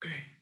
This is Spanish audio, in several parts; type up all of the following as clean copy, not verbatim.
Okay.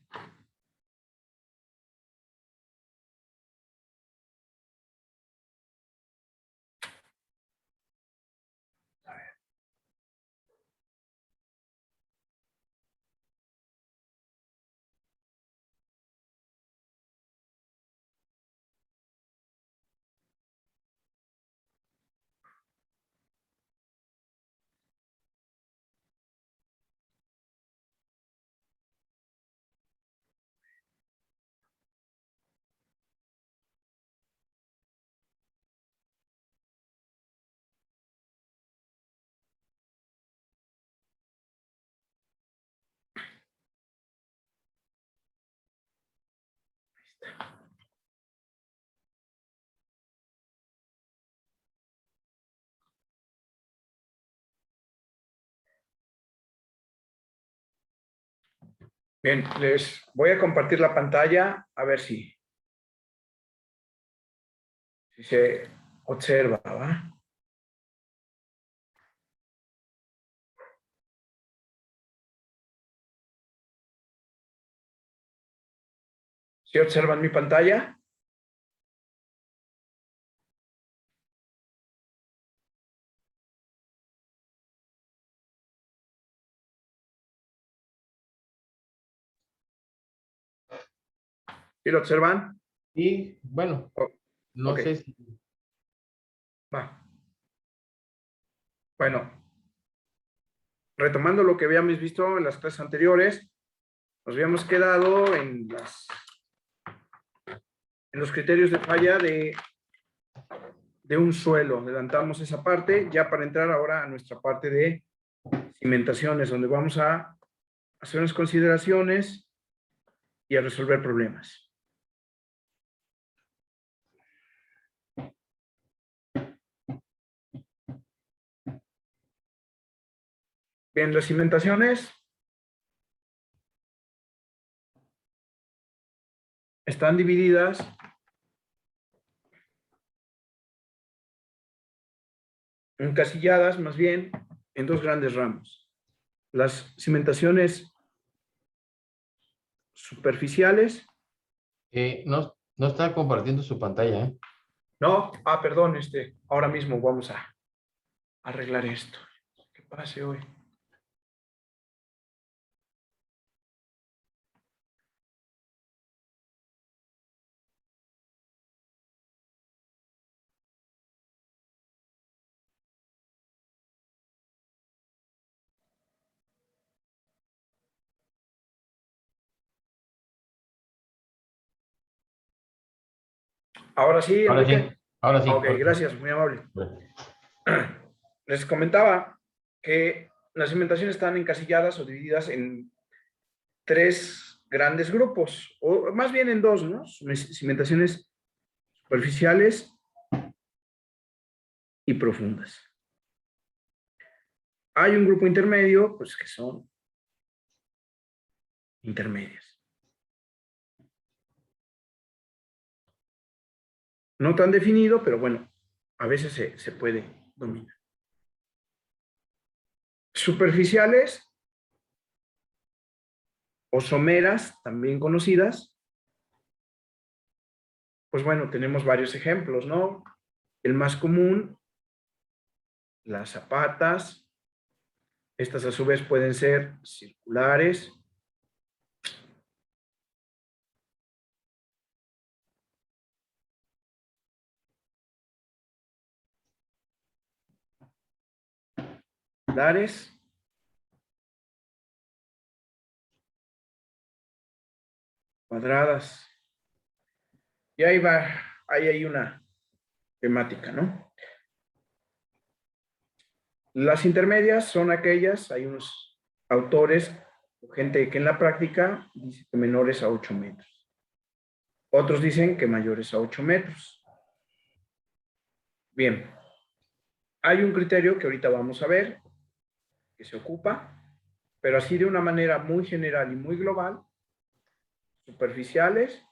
Bien, les voy a compartir la pantalla a ver si se observa, ¿va? ¿Sí observan mi pantalla? ¿Sí lo observan? Y bueno, Oh, no ok, sé si... va. Bueno, retomando lo que habíamos visto en las clases anteriores, nos habíamos quedado en los criterios de falla de un suelo. Adelantamos esa parte ya para entrar ahora a nuestra parte de cimentaciones, donde vamos a hacer unas consideraciones y a resolver problemas. Bien, las cimentaciones están divididas encasilladas más bien en dos grandes ramos. Las cimentaciones superficiales. no está compartiendo su pantalla, ¿eh? No, perdón, ahora mismo vamos a arreglar esto. ¿Qué pase hoy? Ahora sí, Ahora sí, Enrique. ahora sí. Ok, gracias, muy amable. Les comentaba que las cimentaciones están encasilladas o divididas en tres grandes grupos, o más bien en dos, ¿no? Cimentaciones superficiales y profundas. Hay un grupo intermedio, pues que son intermedias. No tan definido, pero bueno, a veces se puede dominar. Superficiales o someras, también conocidas, pues bueno, tenemos varios ejemplos, ¿no? El más común, las zapatas. Estas a su vez pueden ser circulares. Circulares, cuadradas. Y ahí va, ahí hay una temática, ¿no? Las intermedias son aquellas, hay unos autores, gente que en la práctica dice que menores a 8 metros. Otros dicen que mayores a 8 metros. Bien, hay un criterio que ahorita vamos a ver, que se ocupa, pero así de una manera muy general y muy global, superficiales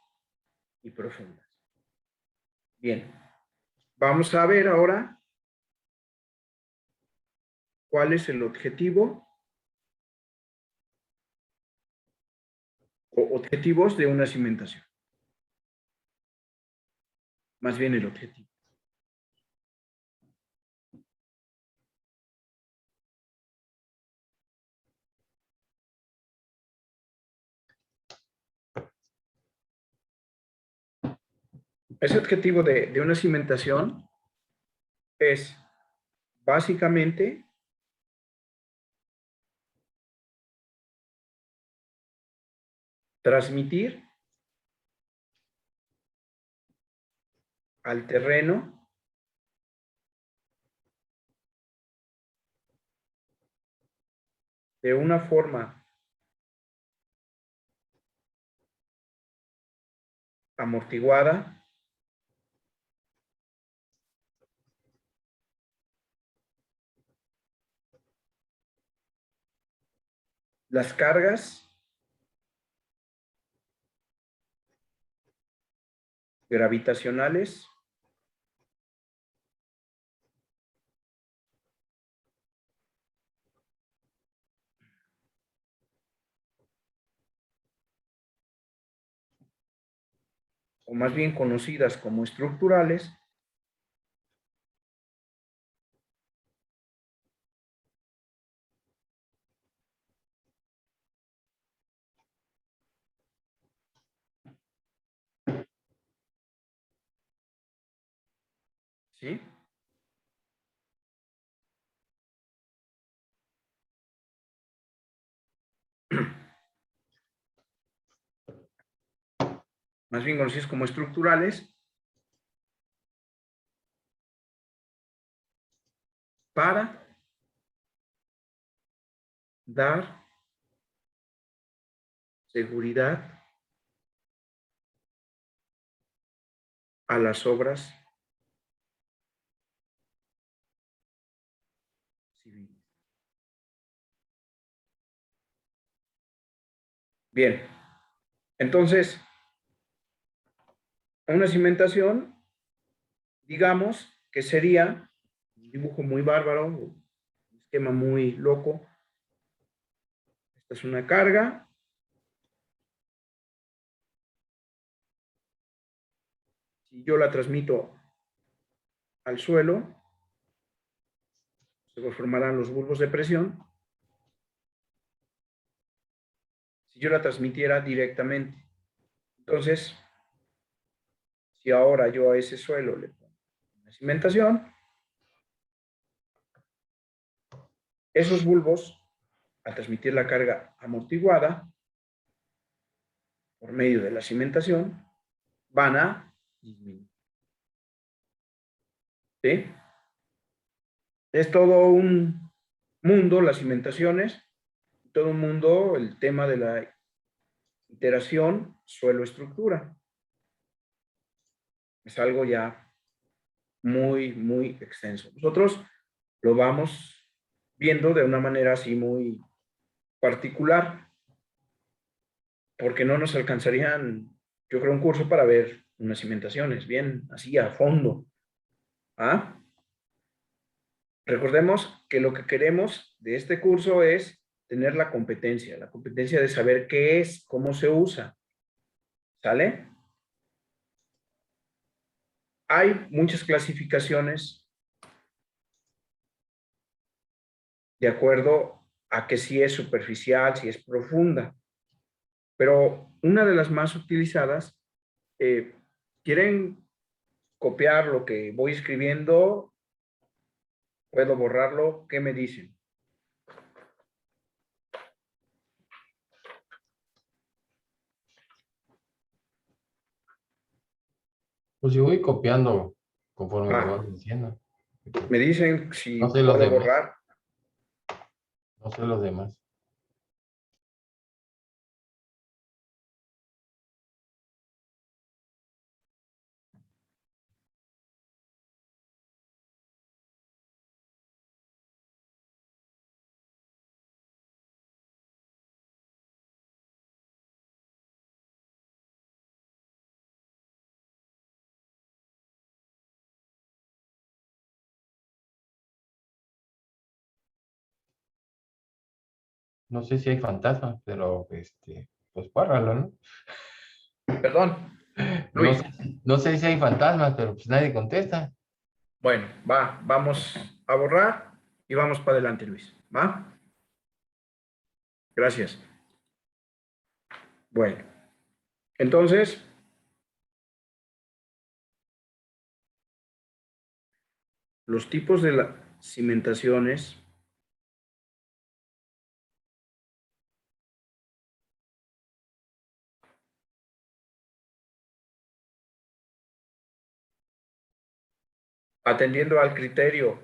y profundas. Bien, vamos a ver ahora cuál es el objetivo o objetivos de una cimentación. Más bien el objetivo. Ese objetivo de una cimentación es básicamente transmitir al terreno de una forma amortiguada las cargas gravitacionales o más bien conocidas como estructurales, ¿sí? Más bien conocidas como estructurales, para dar seguridad a las obras civiles. Bien, entonces, una cimentación, digamos que sería un dibujo muy bárbaro, un esquema muy loco. Esta es una carga. Si yo la transmito al suelo, se formarán los bulbos de presión. Si yo la transmitiera directamente. Entonces, si ahora yo a ese suelo le pongo una cimentación, esos bulbos, al transmitir la carga amortiguada por medio de la cimentación, van a disminuir. ¿Sí? Es todo un mundo, las cimentaciones, todo un mundo el tema de la iteración suelo-estructura. Es algo ya muy, muy extenso. Nosotros lo vamos viendo de una manera así muy particular, porque no nos alcanzarían, yo creo, un curso para ver unas cimentaciones, bien, así a fondo. ¿Ah? Recordemos que lo que queremos de este curso es tener la competencia de saber qué es, cómo se usa. ¿Sale? Hay muchas clasificaciones de acuerdo a que si es superficial, si es profunda. Pero una de las más utilizadas, ¿quieren copiar lo que voy escribiendo? ¿Puedo borrarlo? ¿Qué me dicen? Pues yo voy copiando conforme me vas Ah, diciendo. me dicen si No sé los puedo demás. borrar. No sé los demás. No sé si hay fantasmas, pero pues párralo, ¿no? Perdón, No Luis. sé, no sé si hay fantasmas, pero pues nadie contesta. Bueno, vamos a borrar y vamos para adelante, Luis. ¿Va? Gracias. Bueno, entonces, los tipos de las cimentaciones atendiendo al criterio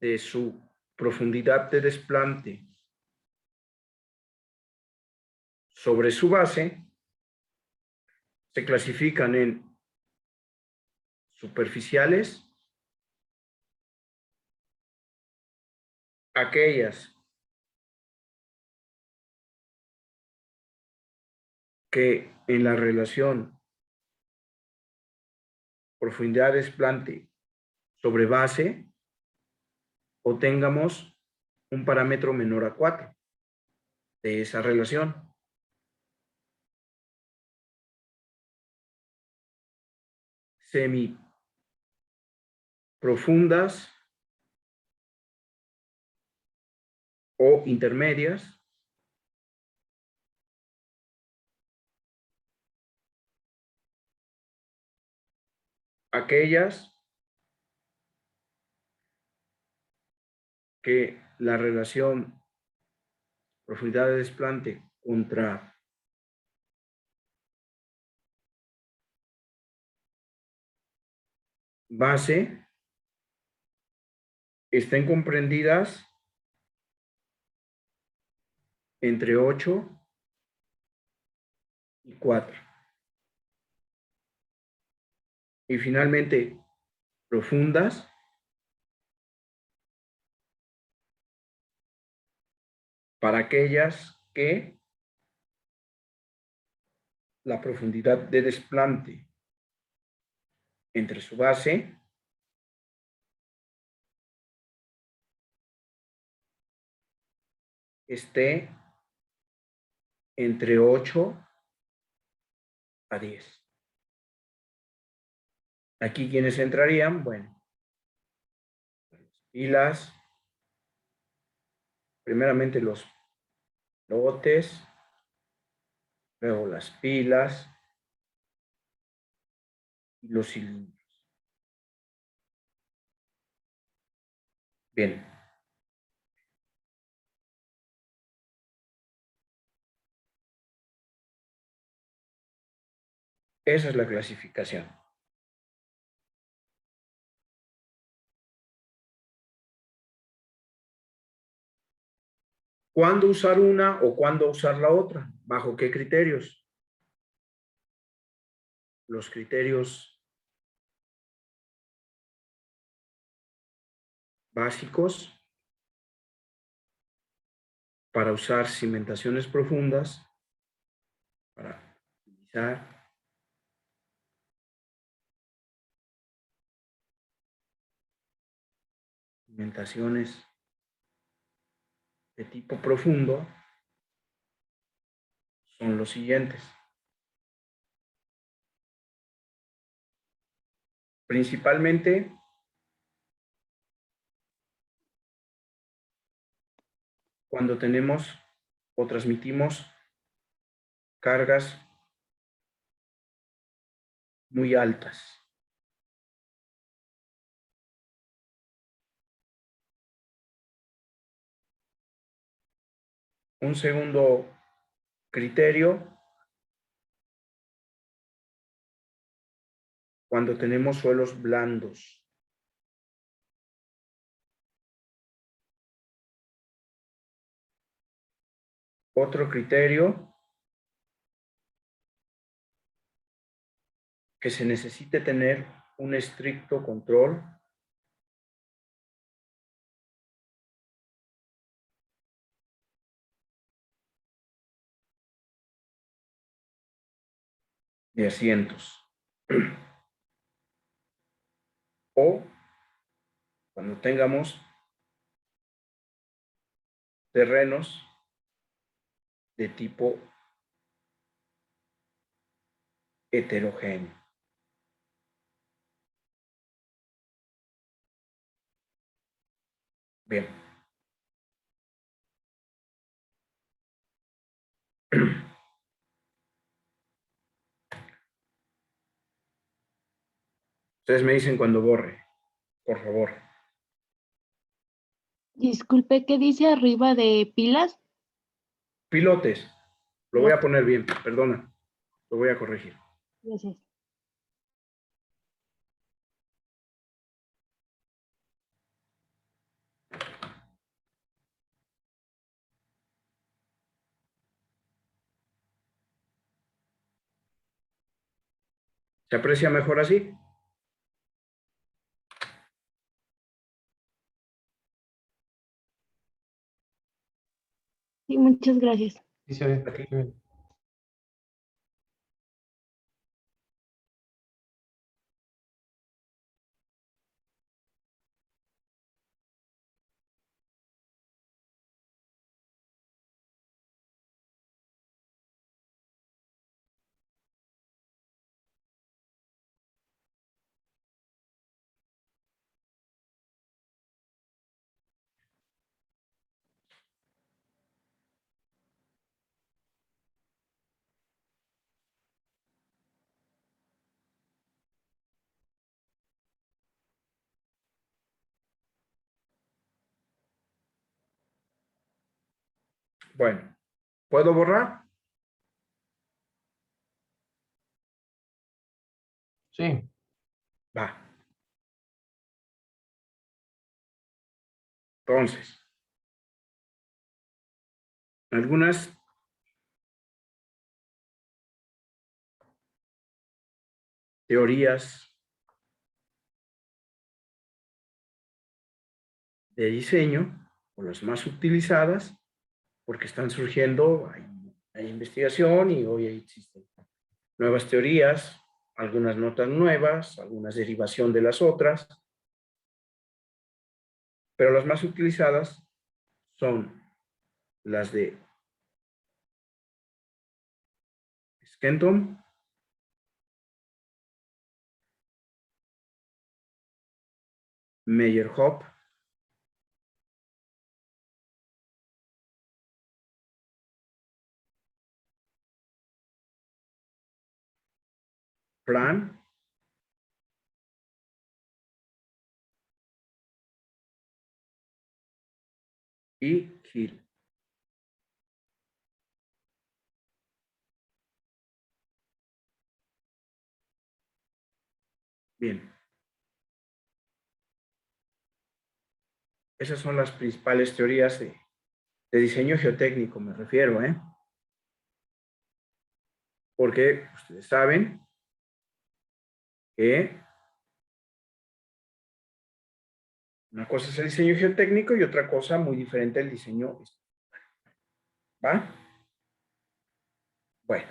de su profundidad de desplante sobre su base, se clasifican en superficiales, aquellas que en la relación profundidad de desplante sobre base o tengamos un parámetro menor a 4 de esa relación. Semi profundas o intermedias, aquellas que la relación profundidad de desplante contra base estén comprendidas entre 8 y 4. Y finalmente, profundas para aquellas que la profundidad de desplante entre su base esté entre 8 a 10. Aquí, ¿quiénes entrarían? Bueno, pilas, primeramente los lotes, luego las pilas y los cilindros. Bien, esa es la clasificación. ¿Cuándo usar una o cuándo usar la otra? ¿Bajo qué criterios? Los criterios básicos para usar cimentaciones profundas, para utilizar cimentaciones de tipo profundo, son los siguientes. Principalmente cuando tenemos o transmitimos cargas muy altas. Un segundo criterio, cuando tenemos suelos blandos. Otro criterio que se necesite tener un estricto control de asientos. O cuando tengamos terrenos de tipo heterogéneo. Bien. Ustedes me dicen cuando borre, por favor. Disculpe, ¿qué dice arriba de pilas? Pilotes. Lo voy a poner bien, perdona. Lo voy a corregir. Gracias. ¿Se aprecia mejor así? Sí, muchas gracias. Sí, se ve. Aquí. Sí, ve. Bueno, ¿puedo borrar? Sí, Va. Entonces, algunas teorías de diseño, o las más utilizadas, porque están surgiendo, hay investigación y hoy existen nuevas teorías, algunas notas nuevas, algunas derivación de las otras, pero las más utilizadas son las de Skenton, Meyerhoff, Plan y Hill. Bien, esas son las principales teorías de diseño geotécnico, me refiero, ¿eh? Porque ustedes saben que una cosa es el diseño geotécnico y otra cosa muy diferente el diseño, ¿va? Bueno,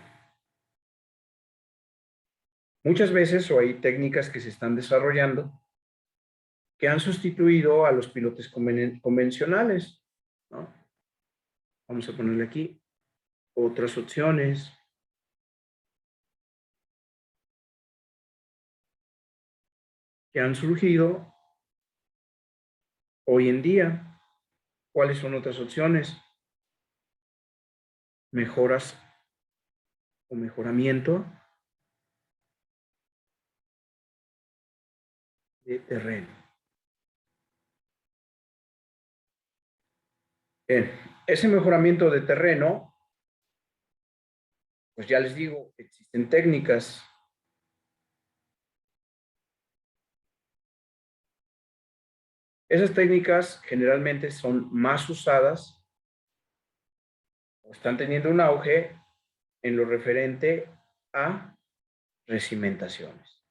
muchas veces o hay técnicas que se están desarrollando que han sustituido a los pilotes convencionales, ¿no? Vamos a ponerle aquí otras opciones que han surgido hoy en día. ¿Cuáles son otras opciones? Mejoras o mejoramiento de terreno. Bien, ese mejoramiento de terreno, pues ya les digo, existen técnicas. Esas técnicas generalmente son más usadas están teniendo un auge en lo referente a recimentaciones.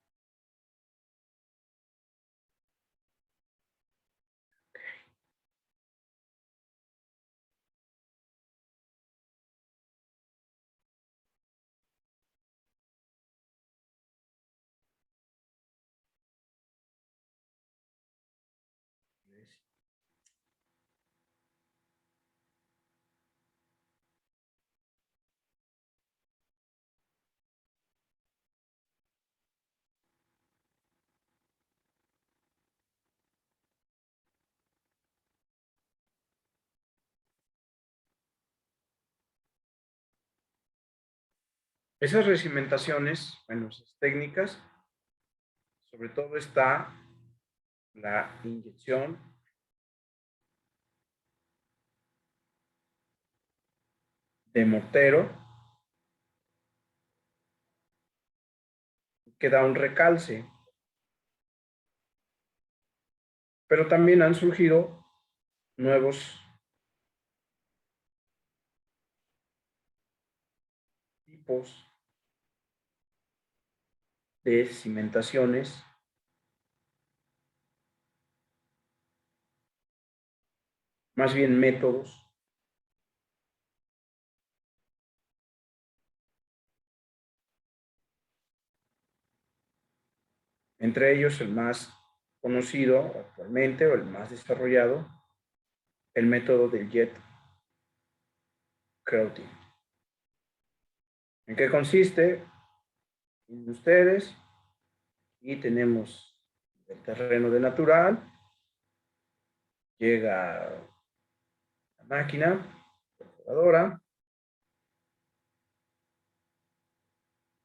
Esas recimentaciones, bueno, esas técnicas, sobre todo está la inyección de mortero, que da un recalce, pero también han surgido nuevos tipos de cimentaciones, más bien métodos, entre ellos el más conocido actualmente o el más desarrollado, el método del jet coating. ¿En qué consiste? En ustedes, y tenemos el terreno de natural, llega la máquina perforadora,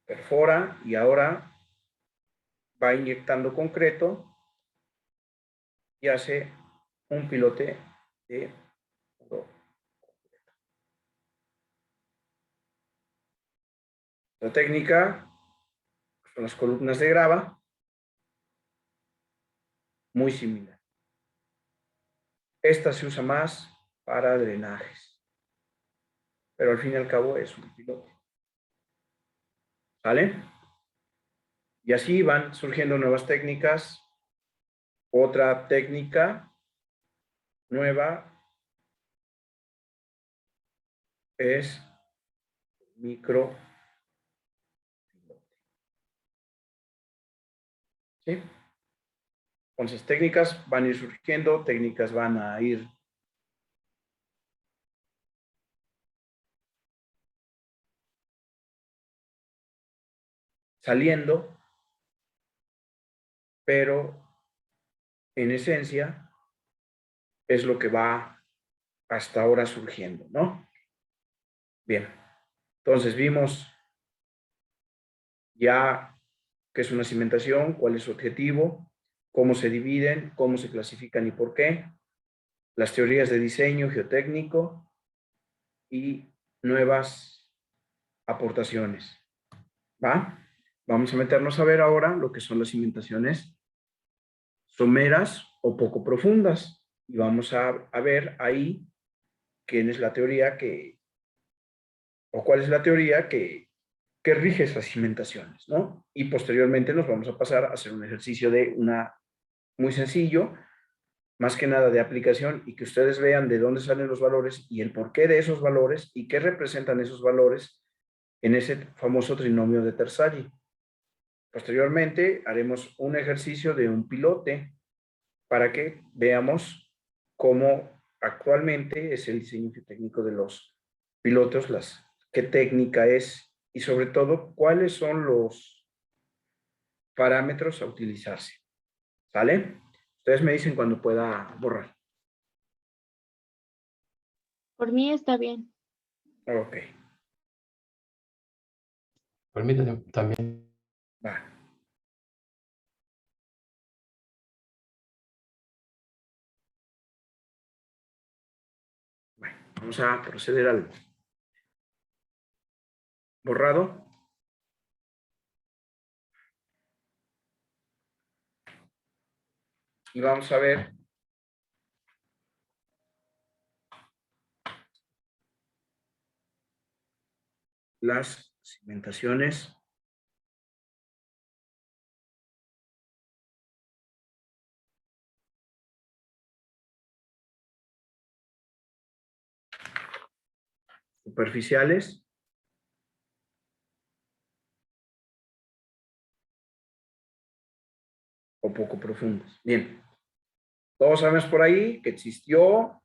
perfora y ahora va inyectando concreto y hace un pilote de puro concreto. La técnica son las columnas de grava, muy similar. Esta se usa más para drenajes, pero al fin y al cabo es un pilote. ¿Sale? Y así van surgiendo nuevas técnicas. Otra técnica nueva es micro pilote. ¿Sí? Entonces, técnicas van a ir surgiendo, técnicas van a ir saliendo, pero en esencia es lo que va hasta ahora surgiendo, ¿no? Bien, entonces vimos ya qué es una cimentación, cuál es su objetivo, cómo se dividen, cómo se clasifican y por qué, las teorías de diseño geotécnico y nuevas aportaciones. ¿Va? Vamos a meternos a ver ahora lo que son las cimentaciones someras o poco profundas. Y vamos a ver ahí quién es la teoría que, o cuál es la teoría que rige esas cimentaciones, ¿no? Y posteriormente nos vamos a pasar a hacer un ejercicio de una muy sencillo, más que nada de aplicación y que ustedes vean de dónde salen los valores y el porqué de esos valores y qué representan esos valores en ese famoso trinomio de Terzaghi. Posteriormente haremos un ejercicio de un pilote para que veamos cómo actualmente es el diseño técnico de los pilotos, qué técnica es y sobre todo cuáles son los parámetros a utilizarse. ¿Sale? Ustedes me dicen cuando pueda borrar. Por mí está bien. Ok, Permítame también. va. Bueno, vamos a proceder al borrado. Y vamos a ver las cimentaciones superficiales o poco profundas. Bien, todos sabemos por ahí que existió,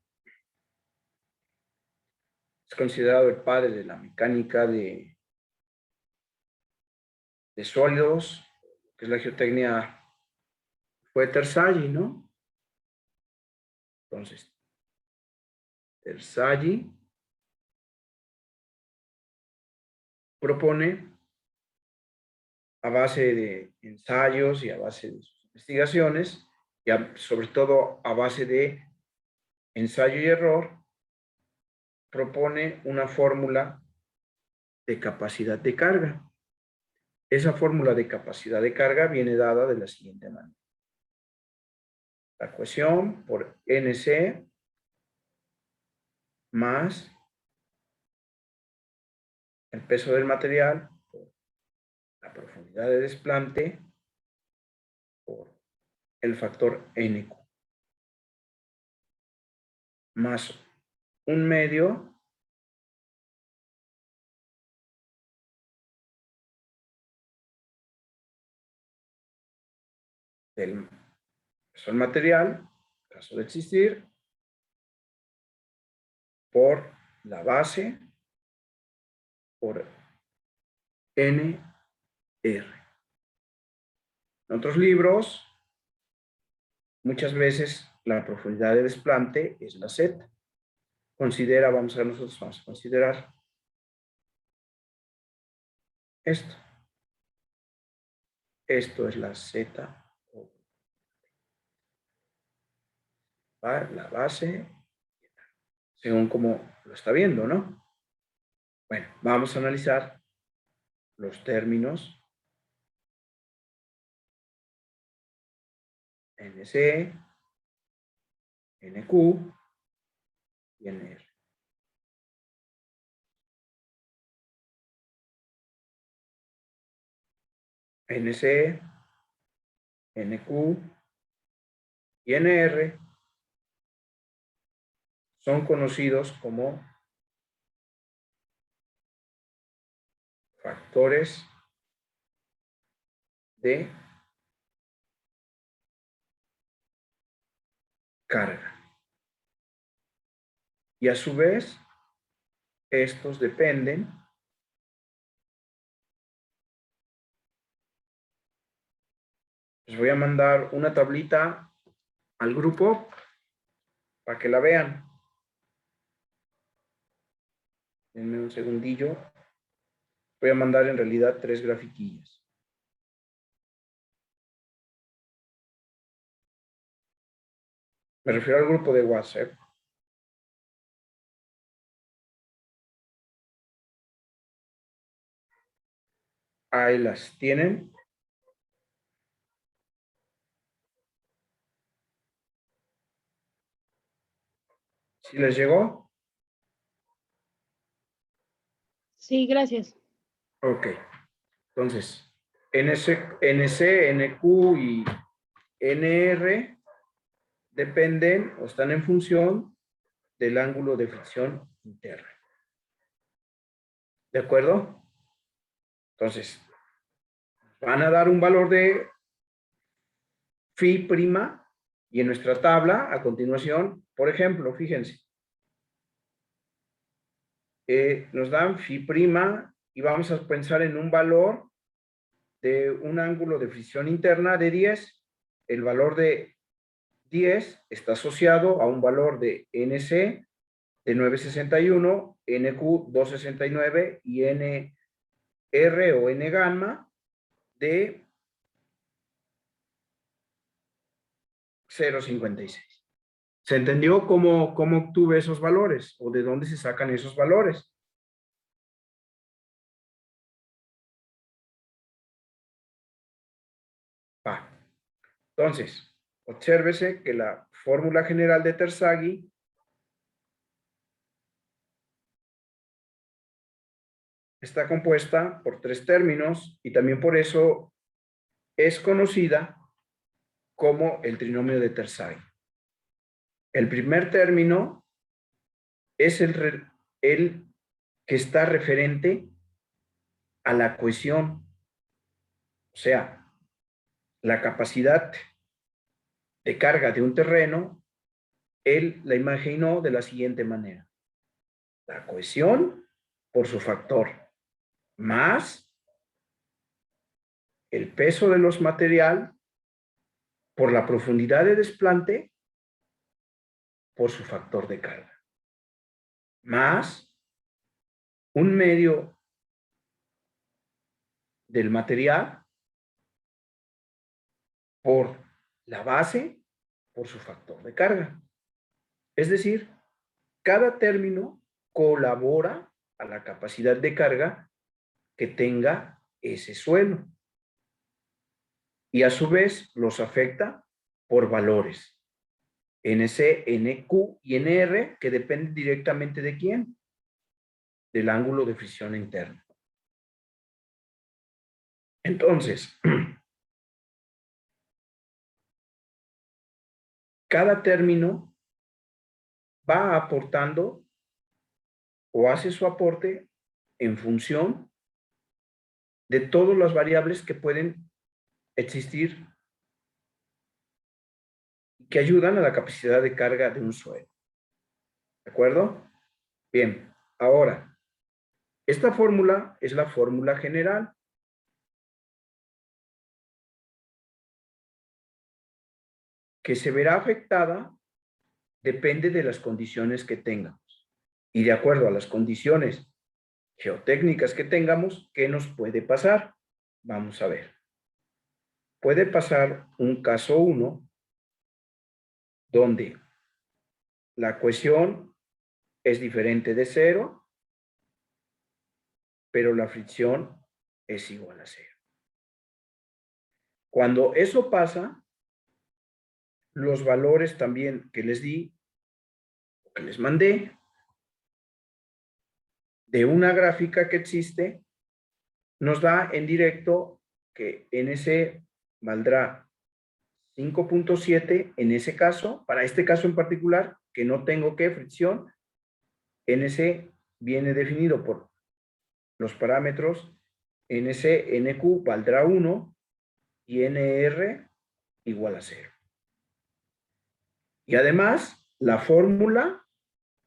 es considerado el padre de la mecánica de sólidos, que es la geotecnia, fue Terzaghi, ¿no? Entonces, Terzaghi propone, a base de ensayos y a base de sus investigaciones, y sobre todo a base de ensayo y error, propone una fórmula de capacidad de carga. Esa fórmula de capacidad de carga viene dada de la siguiente manera. La ecuación por NC más el peso del material por la profundidad de desplante por el factor NQ más un medio del peso del material, en caso de existir, por la base por NR. En otros libros, muchas veces la profundidad de desplante es la Z. Considera, vamos a considerar esto. Esto es la Z. La base, según como lo está viendo, ¿no? Bueno, vamos a analizar los términos NC, NQ y NR. NC, NQ y NR son conocidos como factores de carga. Y a su vez, estos dependen les voy a mandar una tablita al grupo para que la vean. Denme un segundillo. Voy a mandar en realidad 3 grafiquillas. Me refiero al grupo de WhatsApp. Ahí las tienen. ¿Sí les llegó? Sí, gracias. Ok. Entonces, NC, NQ y NR dependen o están en función del ángulo de fricción interna. ¿De acuerdo? Entonces, van a dar un valor de phi prima y en nuestra tabla, a continuación, por ejemplo, fíjense, nos dan phi prima y vamos a pensar en un valor de un ángulo de fricción interna de 10. El valor de 10 está asociado a un valor de NC de 961, NQ 269 y NR o N gamma de 0,56. ¿Se entendió cómo obtuve esos valores o de dónde se sacan esos valores? Entonces, obsérvese que la fórmula general de Terzaghi está compuesta por 3 términos y también por eso es conocida como el trinomio de Terzai. El primer término es el que está referente a la cohesión, o sea, la capacidad de carga de un terreno. Él la imaginó de la siguiente manera: la cohesión por su factor más el peso de los materiales por la profundidad de desplante por su factor de carga, más un medio del material por la base por su factor de carga. Es decir, cada término colabora a la capacidad de carga que tenga ese suelo y a su vez los afecta por valores NC, NQ y NR, que dependen directamente de quién, del ángulo de fricción interno. Entonces, cada término va aportando o hace su aporte en función de todas las variables que pueden existir y que ayudan a la capacidad de carga de un suelo. ¿De acuerdo? Bien, ahora, esta fórmula es la fórmula general. Que se verá afectada depende de las condiciones que tengamos. Y de acuerdo a las condiciones geotécnicas que tengamos, ¿qué nos puede pasar? Vamos a ver. Puede pasar un caso 1, donde la cohesión es diferente de 0, pero la fricción es igual a 0. Cuando eso pasa, los valores también que les di, que les mandé, de una gráfica que existe, nos da en directo que NC valdrá 5.7 en ese caso. Para este caso en particular, que no tengo que fricción, NC viene definido por los parámetros NC, NQ valdrá 1 y NR igual a 0. Y además, la fórmula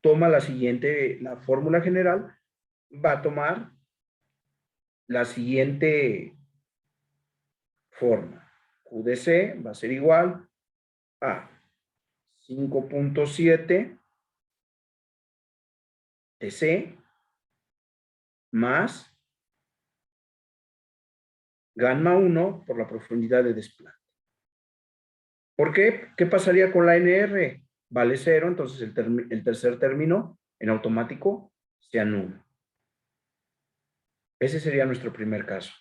toma la siguiente, la fórmula general va a tomar la siguiente forma. QDC va a ser igual a 5.7 TC más gamma 1 por la profundidad de desplante. ¿Por qué? ¿Qué pasaría con la NR? Vale 0, entonces el tercer término en automático se anula. Ese sería nuestro primer caso.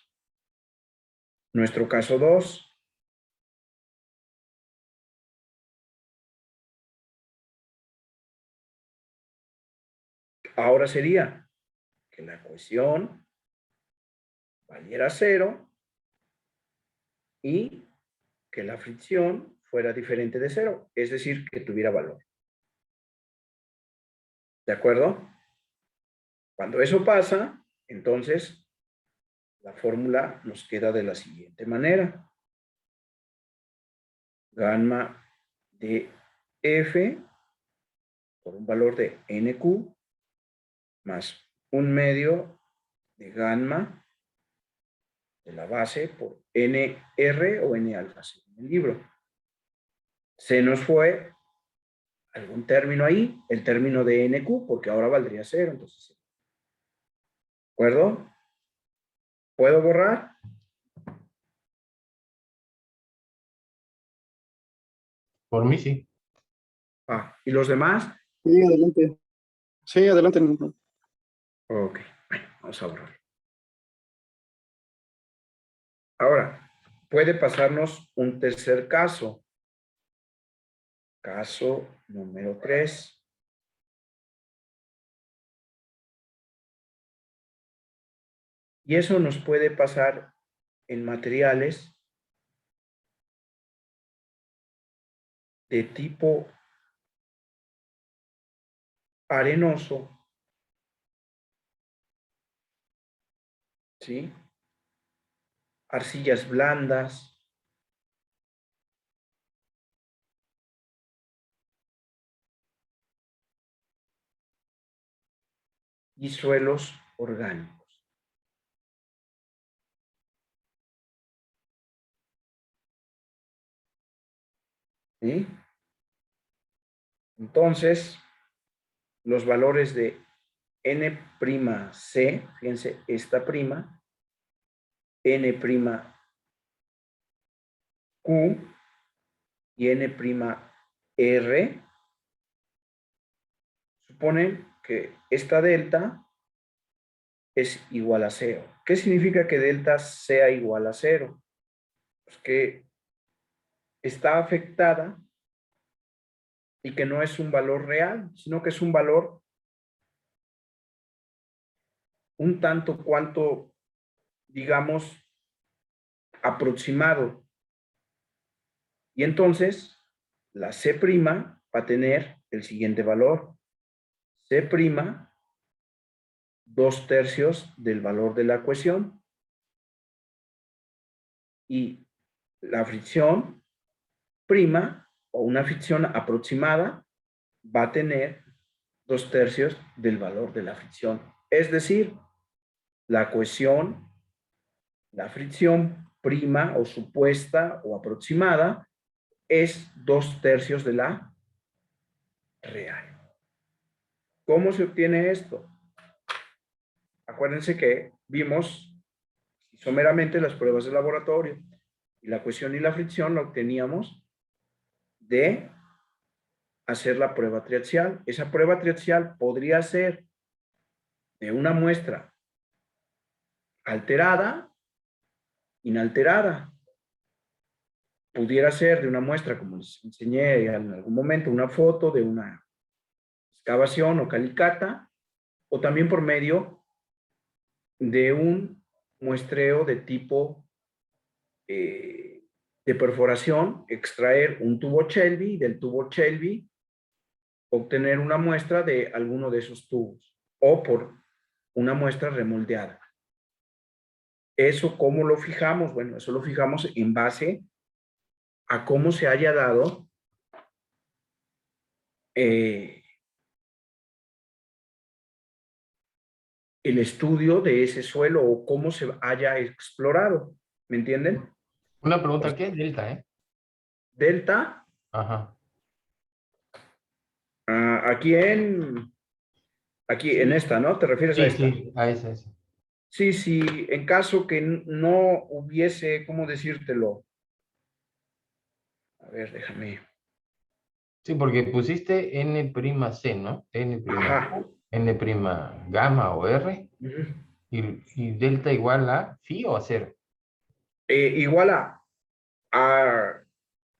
Nuestro caso 2. Ahora sería que la cohesión valiera 0 y que la fricción fuera diferente de 0, es decir, que tuviera valor. ¿De acuerdo? Cuando eso pasa, entonces la fórmula nos queda de la siguiente manera. Gamma de F por un valor de NQ más un medio de gamma de la base por NR o N alfa según el libro. Se nos fue algún término ahí, el término de NQ, porque ahora valdría 0, entonces. ¿De acuerdo? ¿Puedo borrar? Por mí sí. ¿Y los demás? Sí, adelante. Sí, adelante. Ok, bueno, vamos a borrar. Ahora, puede pasarnos un tercer caso. Caso número 3. Y eso nos puede pasar en materiales de tipo arenoso, ¿sí? Arcillas blandas, y suelos orgánicos. ¿Sí? Entonces, los valores de N'C, fíjense, esta prima, N'Q y N'R, suponen que esta delta es igual a 0. ¿Qué significa que delta sea igual a 0? Pues que está afectada y que no es un valor real, sino que es un valor un tanto cuanto, digamos, aproximado. Y entonces, la C' va a tener el siguiente valor. C', 2/3 del valor de la ecuación. Y la fricción prima, o una fricción aproximada, va a tener 2/3 del valor de la fricción. Es decir, la cohesión, la fricción prima o supuesta o aproximada es 2/3 de la real. ¿Cómo se obtiene esto? Acuérdense que vimos someramente las pruebas de laboratorio y la cohesión y la fricción la obteníamos de hacer la prueba triaxial. Esa prueba triaxial podría ser de una muestra alterada, inalterada. Pudiera ser de una muestra, como les enseñé en algún momento, una foto de una excavación o calicata, o también por medio de un muestreo de tipo de perforación, extraer un tubo Shelby, del tubo Shelby obtener una muestra de alguno de esos tubos, o por una muestra remoldeada. ¿Eso cómo lo fijamos? Bueno, eso lo fijamos en base a cómo se haya dado el estudio de ese suelo o cómo se haya explorado. ¿Me entienden? Una pregunta, ¿qué es delta, Delta, Ajá. aquí en Sí, esta, ¿no? ¿Te refieres a sí, esta? sí, a esa, esa. Sí, sí, en caso que no hubiese, ¿cómo decírtelo? A ver, déjame. Sí, porque pusiste N'C, ¿no? N', Ajá. N' gamma o R, Ujú. y delta igual a phi o a cero. Igual a-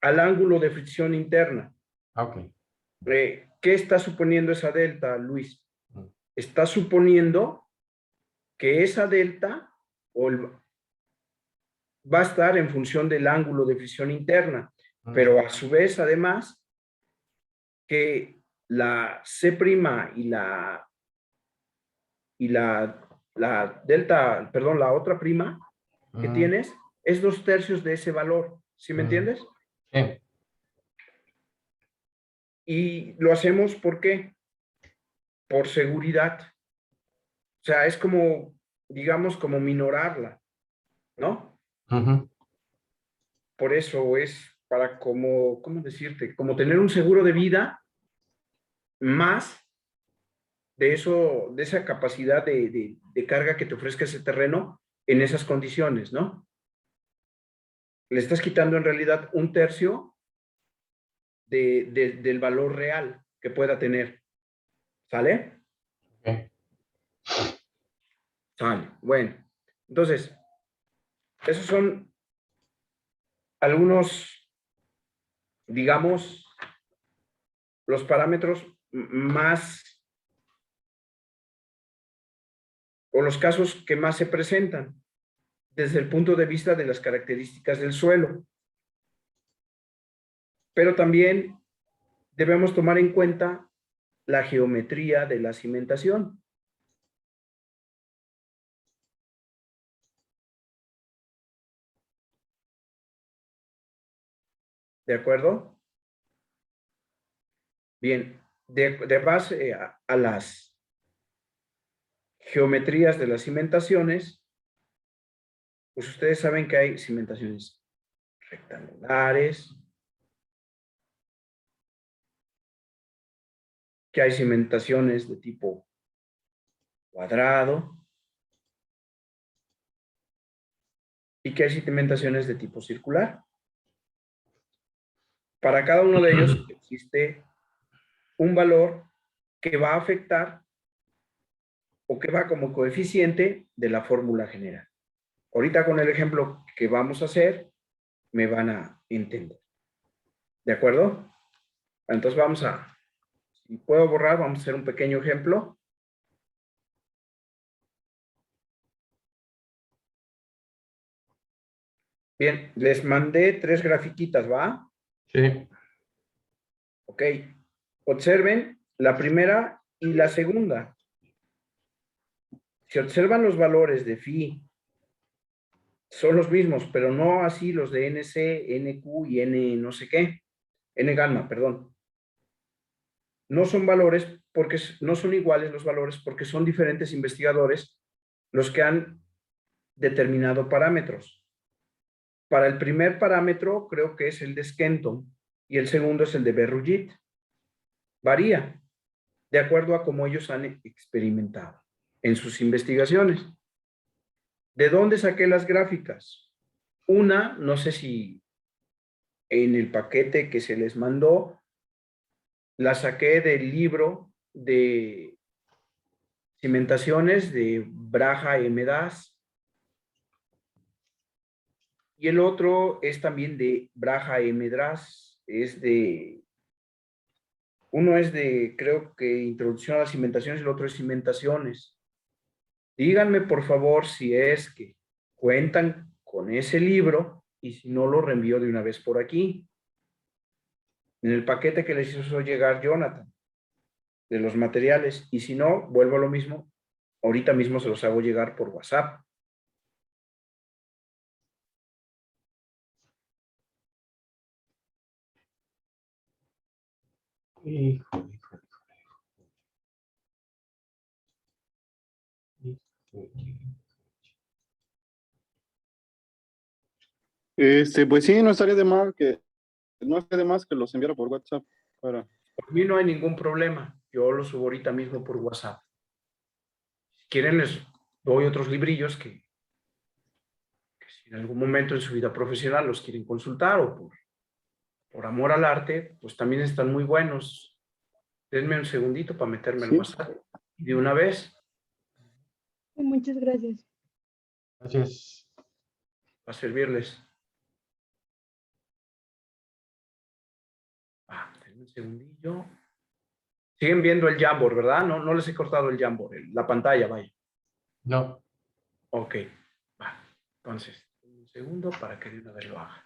al ángulo de fricción interna. Ah, ok. ¿Qué está suponiendo esa delta, Luis? Mm, Está suponiendo que esa delta va a estar en función del ángulo de fricción interna, mm, pero a su vez, además, que la C' y la delta, perdón, la otra prima que mm, tienes es 2/3 de ese valor. ¿Sí me mm. entiendes? Sí. Y lo hacemos ¿por qué? Por seguridad. O sea, es como, digamos, como minorarla, ¿no? Ujú. Por eso es para como, ¿cómo decirte? Como tener un seguro de vida más de eso, de esa capacidad de carga que te ofrezca ese terreno en esas condiciones, ¿no? Le estás quitando en realidad 1/3 del valor real que pueda tener. ¿Sale? Ok. Sale. Bueno, entonces, esos son algunos, digamos, los parámetros más o los casos que más se presentan desde el punto de vista de las características del suelo. Pero también debemos tomar en cuenta la geometría de la cimentación. ¿De acuerdo? Bien, de base a las geometrías de las cimentaciones, pues ustedes saben que hay cimentaciones rectangulares, que hay cimentaciones de tipo cuadrado y que hay cimentaciones de tipo circular. Para cada uno de ellos existe un valor que va a afectar o que va como coeficiente de la fórmula general. Ahorita con el ejemplo que vamos a hacer, me van a entender. ¿De acuerdo? Entonces vamos a, si puedo borrar, vamos a hacer un pequeño ejemplo. Bien, les mandé 3 grafiquitas, ¿va? Sí. Ok. Observen la primera y la segunda. Si observan los valores de phi, son los mismos, pero no así los de NC, NQ y N no sé qué. N gamma, perdón. No son valores porque no son iguales los valores porque son diferentes investigadores los que han determinado parámetros. Para el primer parámetro creo que es el de Skenton y el segundo es el de Berrugit. Varía de acuerdo a cómo ellos han experimentado en sus investigaciones. ¿De dónde saqué las gráficas? Una, no sé si en el paquete que se les mandó, la saqué del libro de cimentaciones de Braja M. Das. Y el otro es también de Braja M. Das. Uno es de, creo que Introducción a las Cimentaciones, y el otro es Cimentaciones. Díganme, por favor, si es que cuentan con ese libro y si no lo reenvío de una vez por aquí. En el paquete que les hizo llegar Jonathan de los materiales. Y si no, vuelvo a lo mismo. Ahorita mismo se los hago llegar por WhatsApp. Híjole, híjole, híjole. Pues sí, no estaría de mal no estaría de más que los enviara por WhatsApp para. Por mí no hay ningún problema. Yo los subo ahorita mismo por WhatsApp. Si quieren, les doy otros librillos que si en algún momento en su vida profesional los quieren consultar o por amor al arte, pues también están muy buenos. Denme un segundito para meterme en Sí, WhatsApp. Y de una vez, Muchas gracias. Gracias. para servirles. Denme un segundillo. Siguen viendo el Jamboard, ¿verdad? No, no les he cortado el Jamboard, la pantalla, vaya. No. Ok, va. Entonces, un segundo para que de una vez lo haga.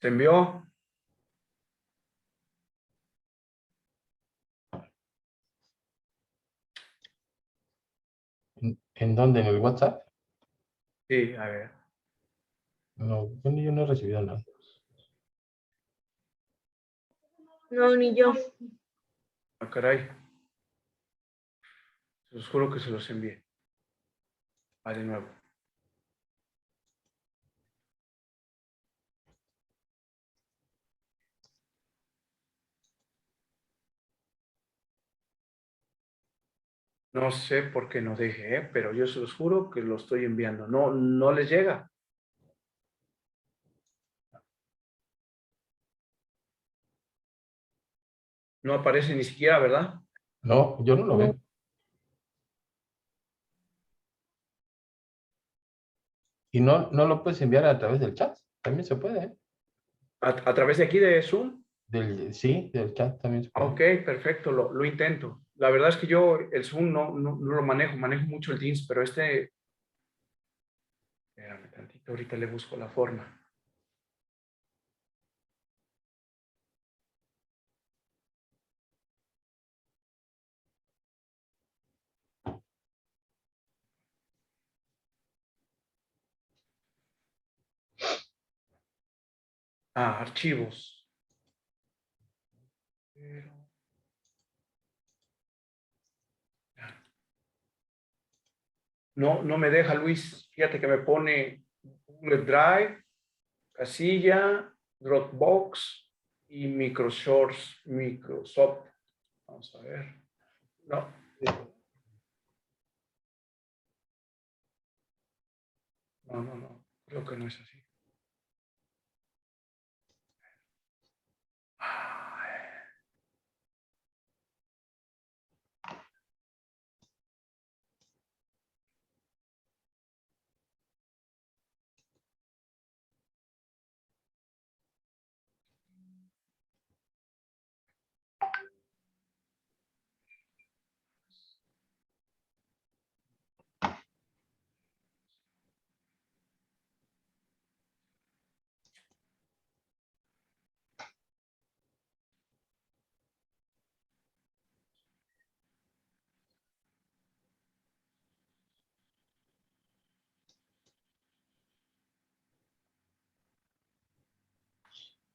¿Se envió? ¿En dónde? ¿En el WhatsApp? Sí, a ver. No, yo no he recibido nada. No, ni yo. Ah, caray. Se los juro que se los envié. Va de nuevo. No sé por qué no deje, pero yo se los juro que lo estoy enviando. No, no les llega. No aparece ni siquiera, ¿verdad? No, yo no lo veo. Y no lo puedes enviar a través del chat. También se puede, ¿eh? A través de aquí de Zoom. Sí, del chat también se puede. Ok, perfecto, lo intento. La verdad es que yo el Zoom no lo manejo mucho el Teams, pero este, espérame tantito, ahorita le busco la forma. Archivos. No me deja, Luis. Fíjate que me pone Google Drive, Casilla, Dropbox y Microsoft. Vamos a ver. No, no. Creo que no es así.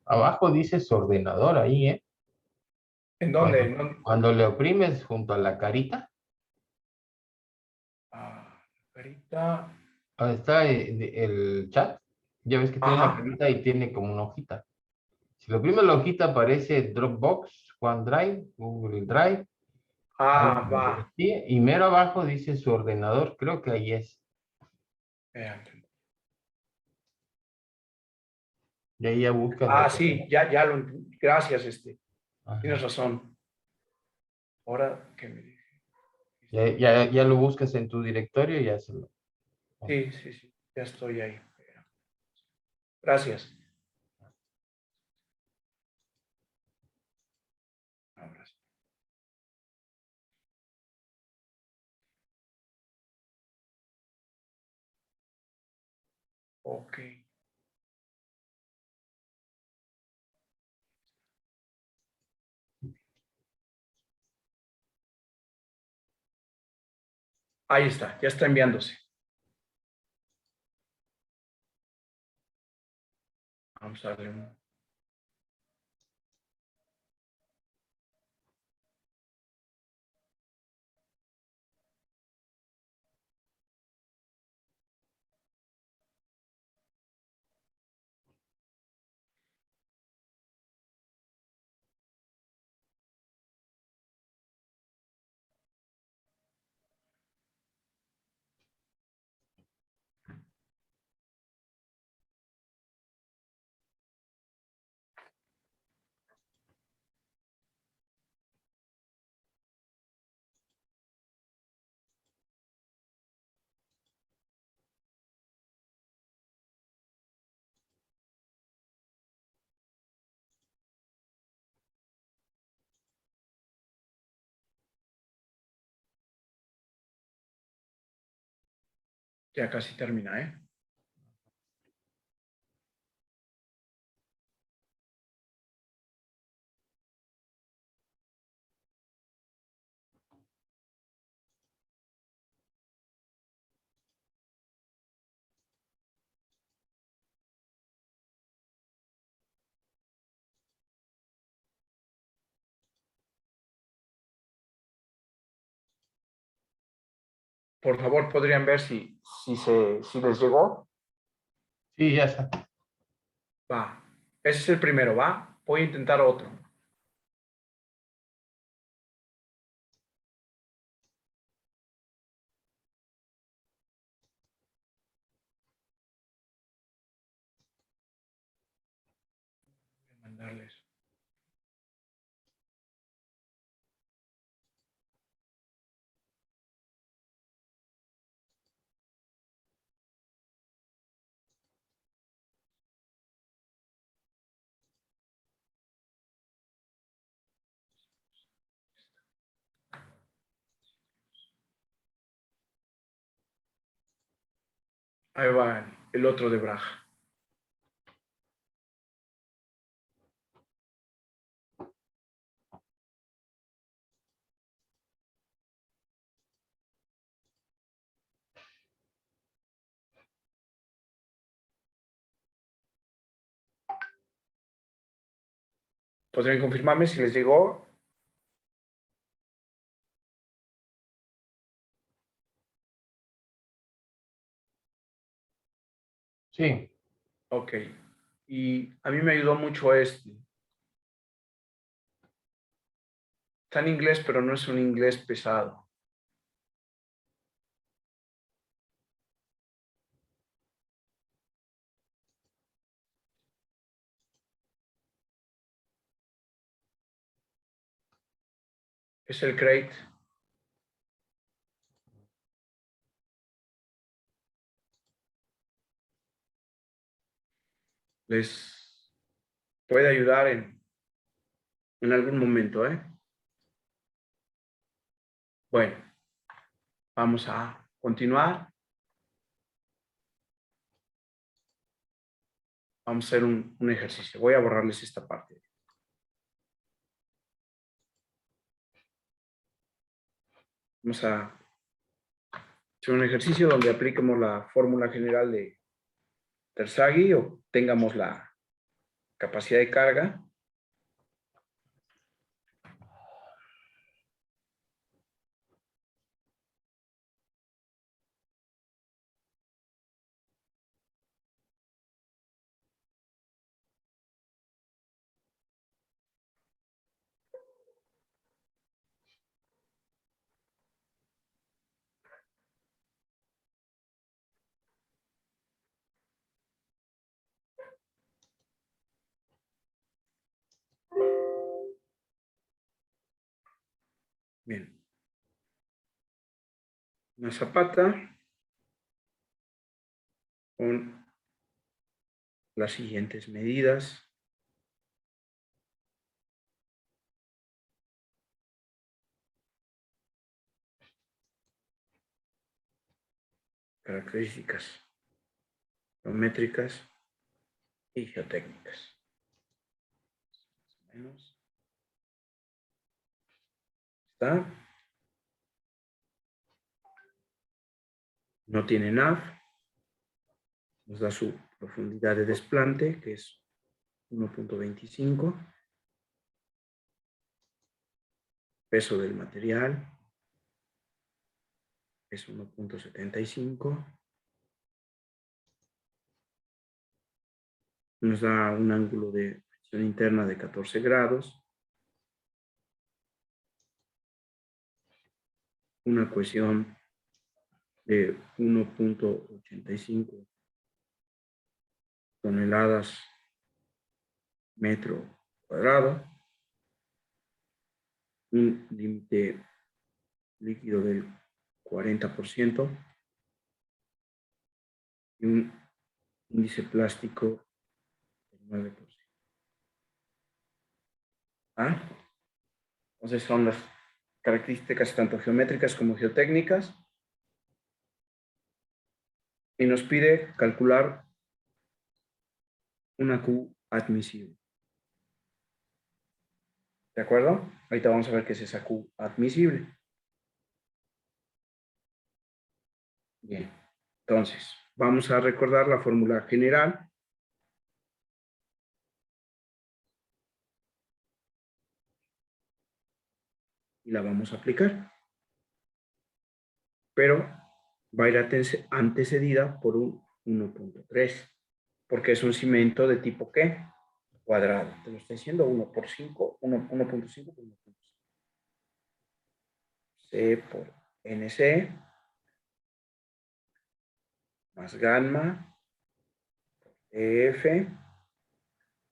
Abajo dice su ordenador ahí, ¿eh? ¿En dónde? Cuando, cuando le oprimes junto a la carita, Carita. donde está el chat, ya ves que tiene una Ajá. carita y tiene como una hojita. Si lo oprimes la hojita aparece Dropbox, OneDrive, Google Drive, Va. y mero abajo dice su ordenador, creo que ahí es. Espérate. Y ahí ya buscas la Sí, ya lo entendí. Gracias, tienes Ajá. razón. Ahora que me dije. Ya lo buscas en tu directorio y ya se lo. Sí, ya estoy ahí. Gracias. Ahora sí. Ok. Ahí está, ya está enviándose. Vamos a darle un... Ya casi termina, ¿eh? por favor, podrían ver si les llegó. Sí, ya está. Va. Ese es el primero, ¿va? Voy a intentar otro. Voy a mandarles. Ahí va el otro de Braja. ¿Podrían confirmarme si les llegó? Sí, Ok. Y a mí me ayudó mucho este. Está en inglés, pero no es un inglés pesado. Es el crate. Les puede ayudar en algún momento, ¿eh? Bueno, vamos a continuar. Vamos a hacer un ejercicio. Voy a borrarles esta parte. Vamos a hacer un ejercicio donde apliquemos la fórmula general de Terzaghi o tengamos la capacidad de carga. Bien. Una zapata con las siguientes medidas. Características geométricas y geotécnicas. Más o menos. ¿Está? No tiene nav. Nos da su profundidad de desplante, que es 1.25. Peso del material es 1.75. Nos da un ángulo de fricción interna de 14 grados. Una cohesión de 1.85 toneladas metro cuadrado. Un límite líquido del 40% y un índice plástico del 9%. ¿Ah? Entonces son las características tanto geométricas como geotécnicas. Y nos pide calcular una Q admisible. ¿De acuerdo? Ahorita vamos a ver qué es esa Q admisible. Bien. Entonces, vamos a recordar la fórmula general. Y la vamos a aplicar. Pero va a ir antecedida por un 1.3, porque es un cimiento de tipo ¿qué? Cuadrado. Te lo estoy diciendo 1 por 5, 1.5 por 1.5. C por NC más gamma EF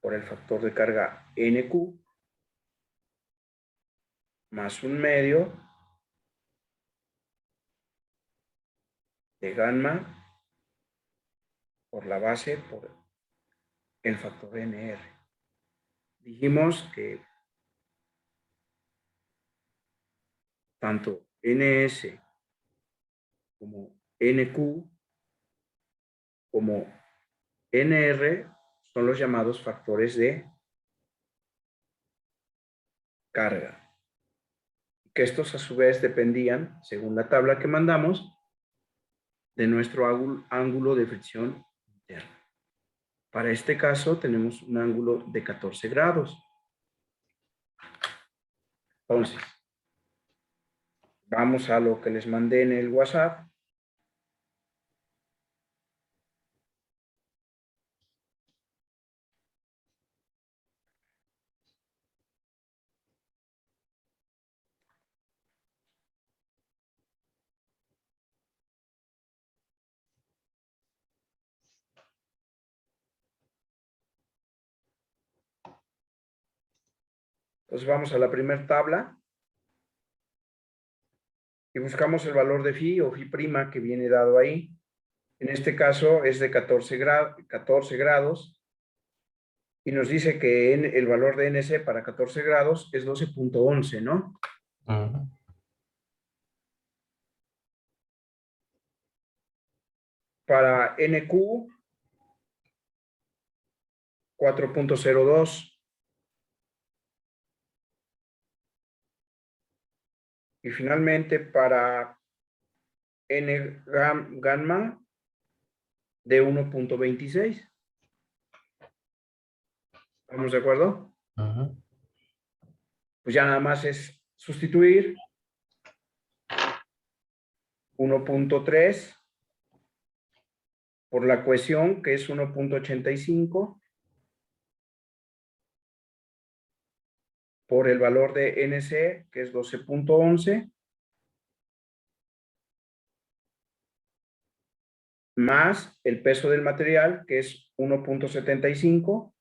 por el factor de carga NQ más un medio de gamma por la base por el factor NR. Dijimos que tanto NS como NQ como NR son los llamados factores de carga. Que estos a su vez dependían, según la tabla que mandamos, de nuestro ángulo de fricción interna. Para este caso tenemos un ángulo de 14 grados. Entonces, vamos a lo que les mandé en el WhatsApp. Entonces vamos a la primera tabla y buscamos el valor de phi o phi prima que viene dado ahí. En este caso es de 14 grados y nos dice que el valor de NC para 14 grados es 12.11, ¿no? Ujú. Para NQ, 4.02. Y finalmente para N gamma de 1.26. ¿Estamos de acuerdo? Ujú. Pues ya nada más es sustituir 1.3 por la cohesión, que es 1.85, por el valor de NC, que es 12.11, más el peso del material, que es 1.75,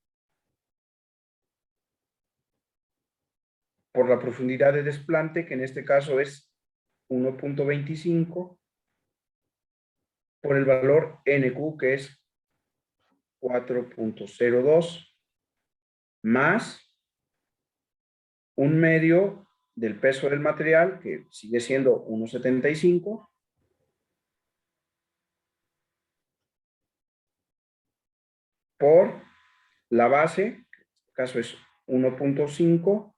por la profundidad de desplante, que en este caso es 1.25, por el valor NQ, que es 4.02, más un medio del peso del material, que sigue siendo 1.75, por la base, que en este caso es 1.5,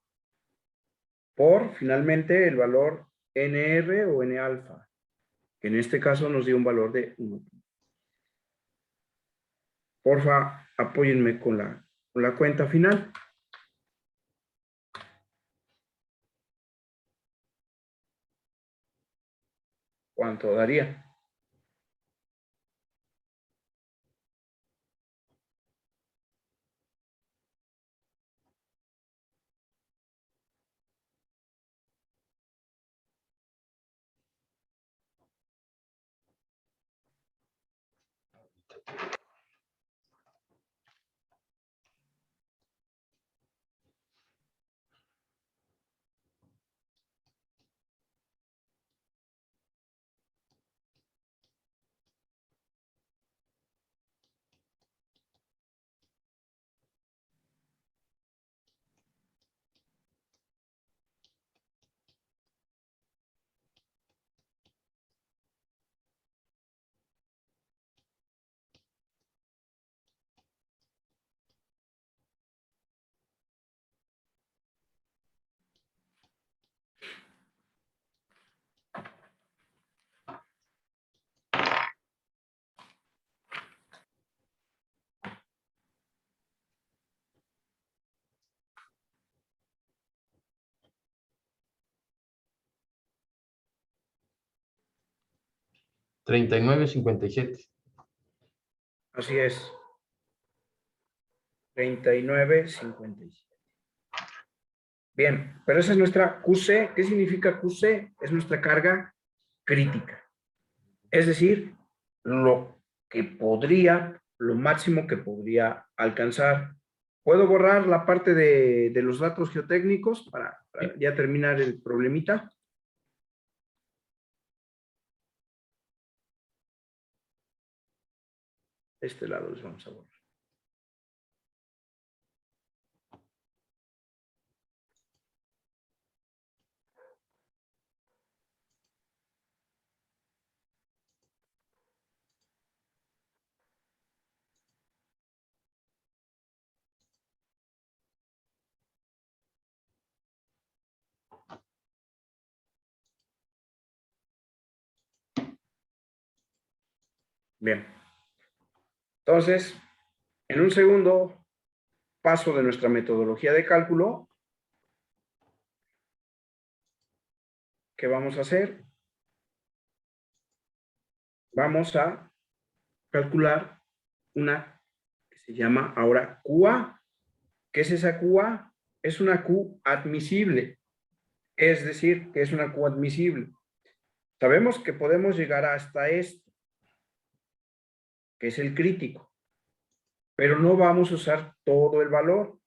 por finalmente el valor NR o N alfa, que en este caso nos dio un valor de 1. Porfa, apóyenme con la cuenta final. ¿Cuánto daría? 39.57. Así es. 39.57. Bien, pero esa es nuestra QC. ¿Qué significa QC? Es nuestra carga crítica. Es decir, lo máximo que podría alcanzar. ¿Puedo borrar la parte de los datos geotécnicos para ya terminar el problemita? De este lado les vamos a borrar. Bien. Entonces, en un segundo paso de nuestra metodología de cálculo, ¿qué vamos a hacer? Vamos a calcular una que se llama ahora QA. ¿Qué es esa QA? Es una Q admisible. Es decir, que es una Q admisible. Sabemos que podemos llegar hasta esto, que es el crítico, pero no vamos a usar todo el valor.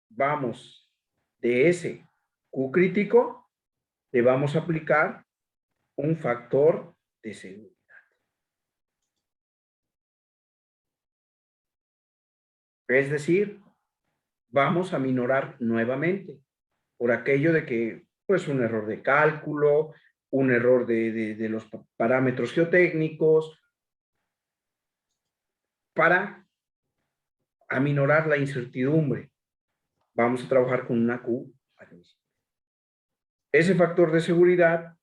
Vamos de ese Q crítico, le vamos a aplicar un factor de seguridad. Es decir, vamos a minorar nuevamente por aquello de que, pues, un error de cálculo, un error de los parámetros geotécnicos, para aminorar la incertidumbre. Vamos a trabajar con una Q admisible. Ese factor de seguridad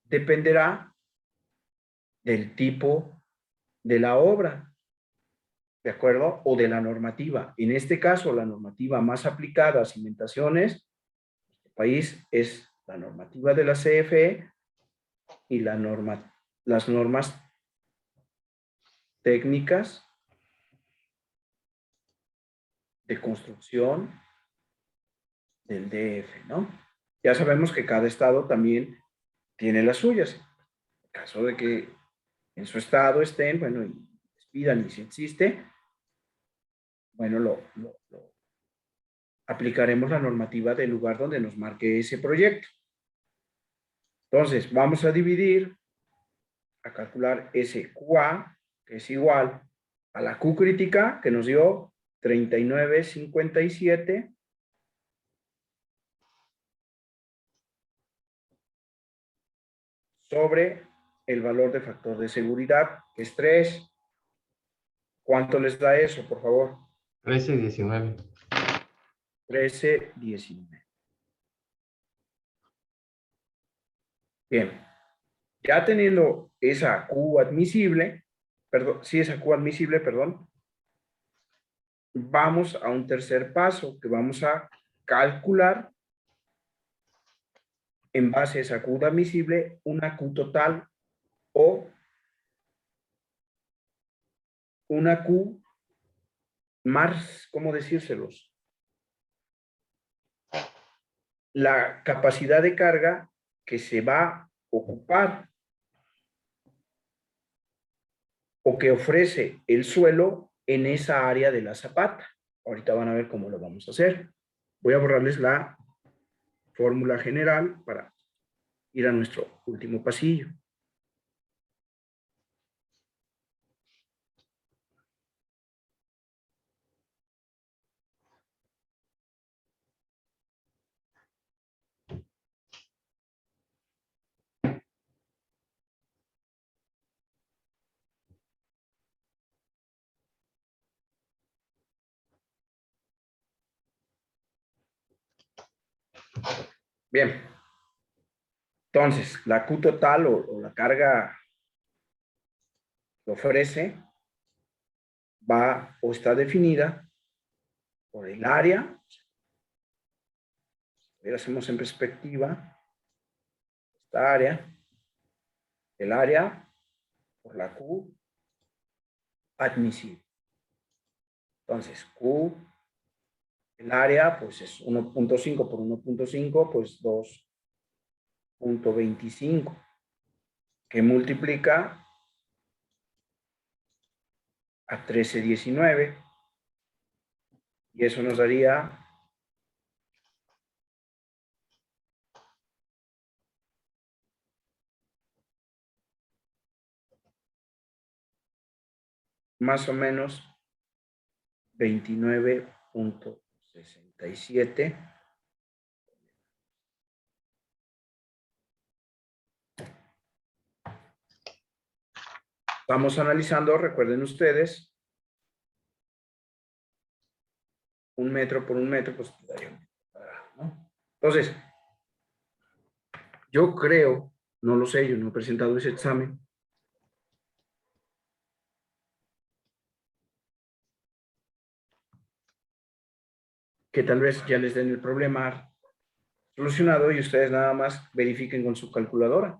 dependerá del tipo de la obra, ¿de acuerdo? O de la normativa. En este caso, la normativa más aplicada a cimentaciones en este país es la normativa de la CFE y las normas técnicas de construcción del DF, ¿no? Ya sabemos que cada estado también tiene las suyas. En caso de que en su estado estén, bueno, y les pidan y si existe, bueno, lo aplicaremos la normativa del lugar donde nos marque ese proyecto. Entonces, vamos a dividir, a calcular ese QA, que es igual a la Q crítica, que nos dio 39.57, sobre el valor de factor de seguridad, que es 3. ¿Cuánto les da eso, por favor? 13.19. 13.19. Bien. Ya teniendo esa Q admisible, perdón, vamos a un tercer paso que vamos a calcular en base a esa Q admisible una Q total o una Q más, ¿cómo decírselos? La capacidad de carga que se va a ocupar o que ofrece el suelo en esa área de la zapata. Ahorita van a ver cómo lo vamos a hacer. Voy a borrarles la fórmula general para ir a nuestro último pasillo. Bien. Entonces, la Q total o la carga que ofrece va o está definida por el área. Ahora hacemos en perspectiva esta área. el área por la Q admisible. Entonces, Q, el área, pues es 1.5 por 1.5, pues 2.25, que multiplica a 1319, y eso nos daría más o menos 29.67. Vamos analizando, recuerden ustedes, 1 metro por 1 metro, pues daría un metro cuadrado, ¿no? Entonces, yo creo, no lo sé, yo no he presentado ese examen, que tal vez ya les den el problema solucionado y ustedes nada más verifiquen con su calculadora.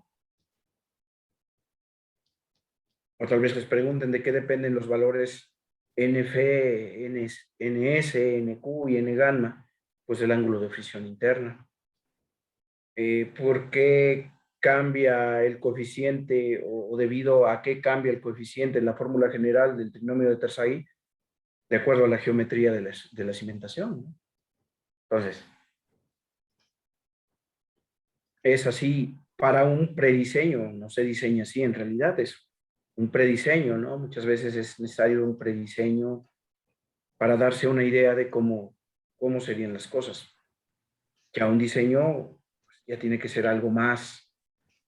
O tal vez les pregunten de qué dependen los valores NF, NS, NQ y N gamma, pues del ángulo de fricción interna. ¿Por qué cambia el coeficiente o debido a qué cambia el coeficiente en la fórmula general del trinomio de Tersaghi de acuerdo a la geometría de la cimentación, ¿no? Entonces, es así para un prediseño, no se diseña así, en realidad es un prediseño, ¿no? Muchas veces es necesario un prediseño para darse una idea de cómo serían las cosas. Ya un diseño pues, ya tiene que ser algo más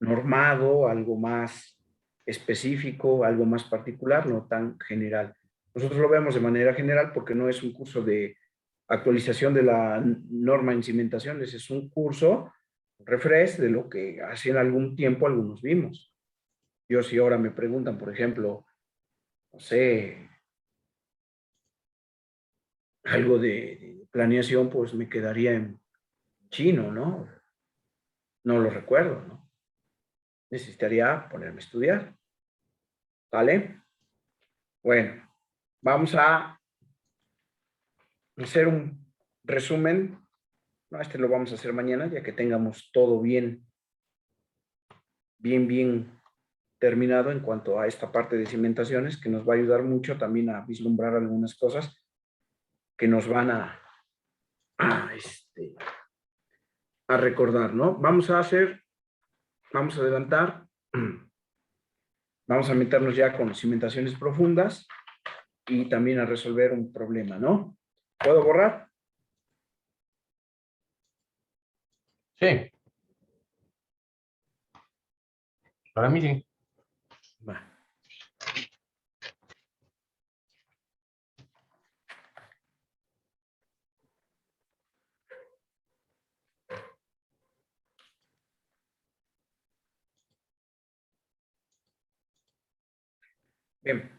normado, algo más específico, algo más particular, no tan general. Nosotros lo vemos de manera general porque no es un curso de actualización de la norma en cimentaciones, es un curso refresh de lo que hace en algún tiempo algunos vimos. Yo si ahora me preguntan, por ejemplo, no sé, algo de planeación, pues me quedaría en chino, ¿no? No lo recuerdo, ¿no? Necesitaría ponerme a estudiar, ¿vale? Bueno, vamos a hacer un resumen. No, este lo vamos a hacer mañana, ya que tengamos todo bien terminado en cuanto a esta parte de cimentaciones, que nos va a ayudar mucho también a vislumbrar algunas cosas que nos van a recordar, ¿no? Vamos a adelantar, vamos a meternos ya con cimentaciones profundas y también a resolver un problema, ¿no? ¿Puedo borrar? Sí, para mí sí. Va. Bien.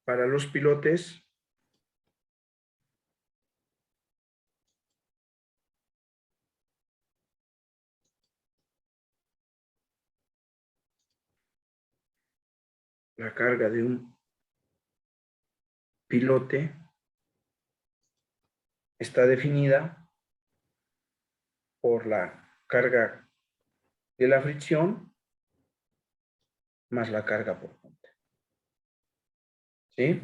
Para los pilotes, la carga de un pilote está definida por la carga de la fricción más la carga por punta. ¿Sí?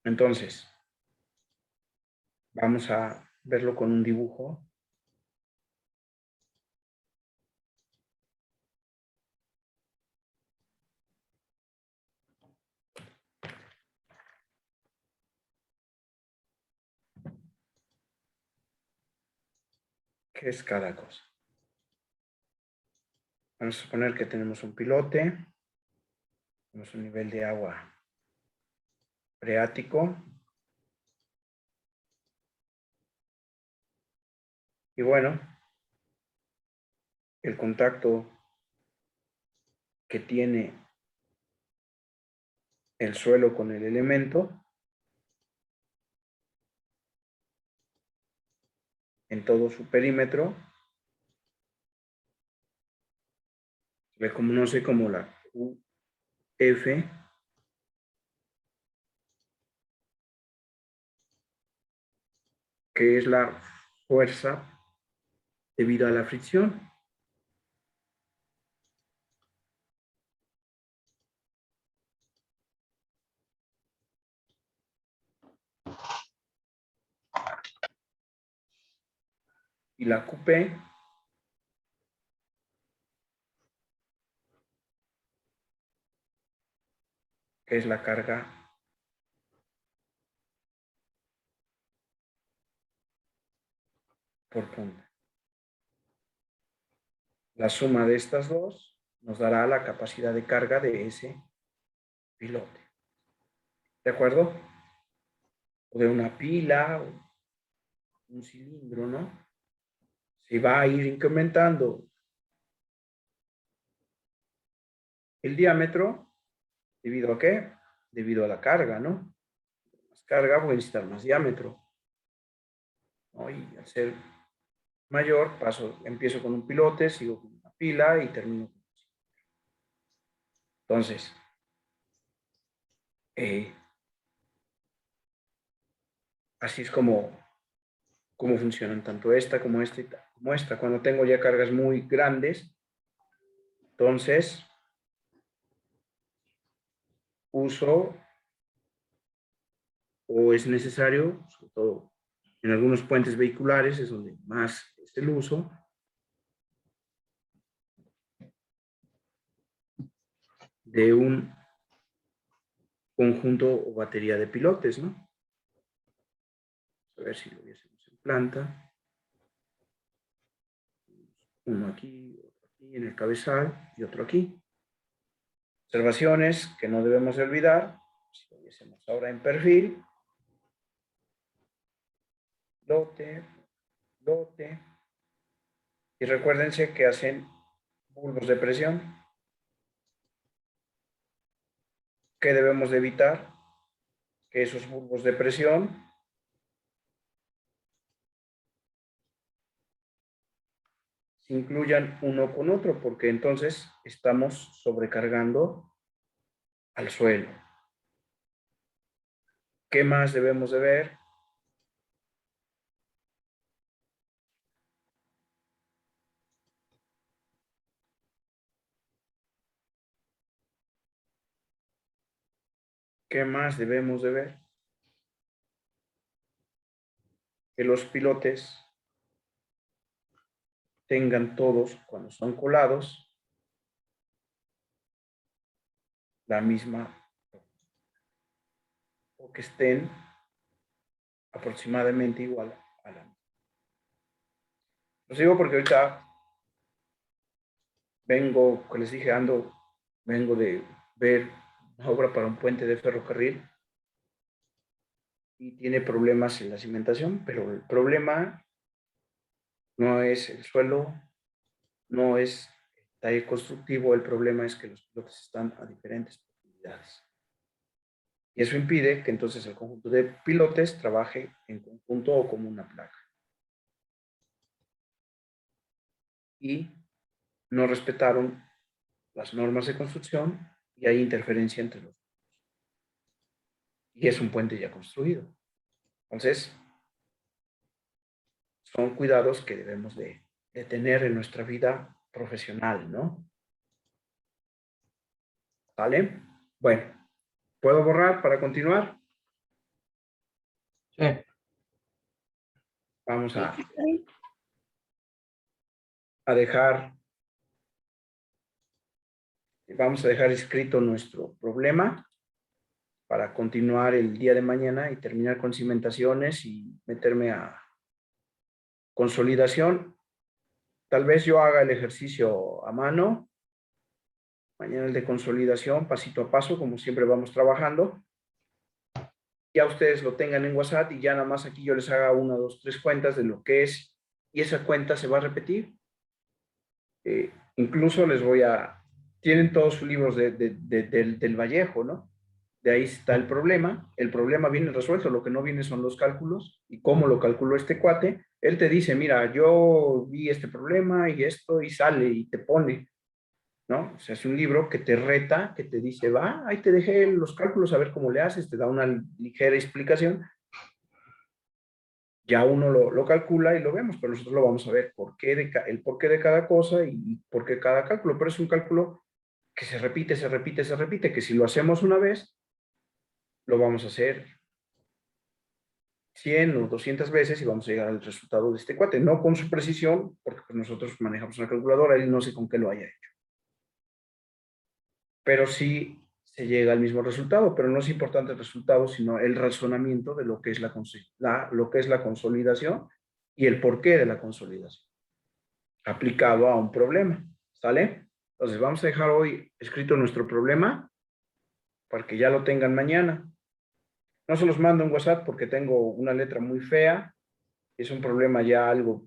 Entonces, vamos a verlo con un dibujo. ¿Qué es cada cosa? Vamos a suponer que tenemos un pilote, tenemos un nivel de agua freático. Y bueno, el contacto que tiene el suelo con el elemento en todo su perímetro. Se le conoce como la QF, que es la fuerza debido a la fricción. Y la QP que es la carga por punta. La suma de estas dos nos dará la capacidad de carga de ese pilote. ¿De acuerdo? O de una pila, o un cilindro, ¿no? Se va a ir incrementando el diámetro, ¿debido a qué? Debido a la carga, ¿no? Más carga voy a necesitar más diámetro, ¿no? Y al ser mayor, empiezo con un pilote, sigo con una pila y termino con un cilindro. Entonces, así es como funcionan tanto esta como esta y como esta. Cuando tengo ya cargas muy grandes, entonces uso o es necesario, sobre todo en algunos puentes vehiculares, es donde más es el uso, de un conjunto o batería de pilotes, ¿no? A ver si lo viésemos en planta. Uno aquí, otro aquí en el cabezal y otro aquí. Observaciones que no debemos de olvidar. Si lo viésemos ahora en perfil. Lote. Y recuérdense que hacen bulbos de presión. ¿Qué debemos de evitar? Que esos bulbos de presión se incluyan uno con otro, porque entonces estamos sobrecargando al suelo. ¿Qué más debemos de ver? ¿Qué más debemos de ver? Que los pilotes tengan todos, cuando son colados, la misma, o que estén aproximadamente igual a la misma. Lo digo porque ahorita vengo, que les dije, vengo de ver una obra para un puente de ferrocarril y tiene problemas en la cimentación, pero el problema no es el suelo, no es el taller constructivo, el problema es que los pilotes están a diferentes profundidades. Y eso impide que entonces el conjunto de pilotes trabaje en conjunto o como una placa. Y no respetaron las normas de construcción y hay interferencia entre los dos. Y es un puente ya construido. Entonces, son cuidados que debemos de tener en nuestra vida profesional, ¿no? ¿Vale? Bueno, ¿puedo borrar para continuar? Sí. Vamos a dejar escrito nuestro problema para continuar el día de mañana y terminar con cimentaciones y meterme a consolidación. Tal vez yo haga el ejercicio a mano. Mañana el de consolidación, pasito a paso, como siempre vamos trabajando. Ya ustedes lo tengan en WhatsApp y ya nada más aquí yo les haga 1, 2, 3 cuentas de lo que es. Y esa cuenta se va a repetir. Incluso les voy a... Tienen todos sus libros del Vallejo, ¿no? De ahí está el problema. El problema viene resuelto. Lo que no viene son los cálculos y cómo lo calculó este cuate. Él te dice, mira, yo vi este problema y esto, y sale y te pone, ¿no? O sea, es un libro que te reta, que te dice, va, ahí te dejé los cálculos, a ver cómo le haces, te da una ligera explicación. Ya uno lo calcula y lo vemos, pero nosotros lo vamos a ver, el porqué de cada cosa y por qué cada cálculo. Pero es un cálculo que se repite, se repite, se repite, que si lo hacemos una vez, lo vamos a hacer 100 o 200 veces y vamos a llegar al resultado de este cuate. No con su precisión, porque pues nosotros manejamos una calculadora y no sé con qué lo haya hecho. Pero sí se llega al mismo resultado, pero no es importante el resultado, sino el razonamiento de lo que es lo que es la consolidación y el porqué de la consolidación, aplicado a un problema. ¿Sale? Entonces vamos a dejar hoy escrito nuestro problema para que ya lo tengan mañana. No se los mando en WhatsApp porque tengo una letra muy fea. Es un problema ya algo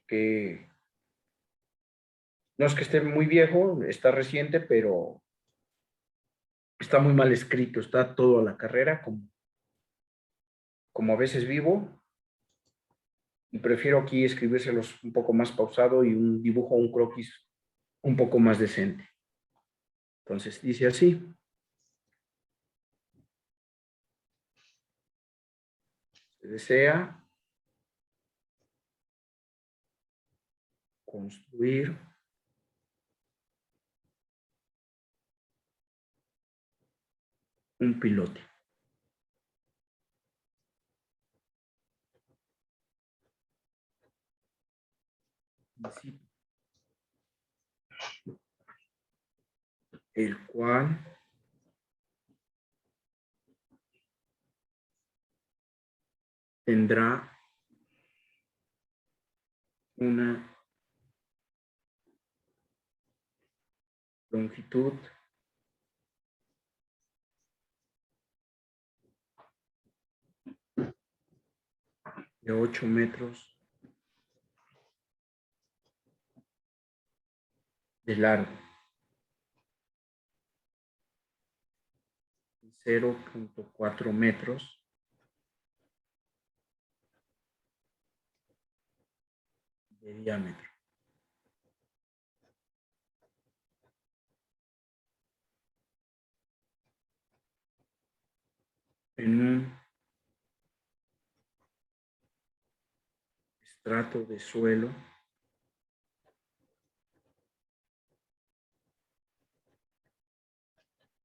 que no es que esté muy viejo, está reciente, pero está muy mal escrito, está todo a la carrera, como a veces vivo, y prefiero aquí escribírselos un poco más pausado y un dibujo, un croquis un poco más decente. Entonces dice así. Se desea construir un pilote. El cual tendrá una longitud de 8 metros de largo, 0.4 metros de diámetro. En un estrato de suelo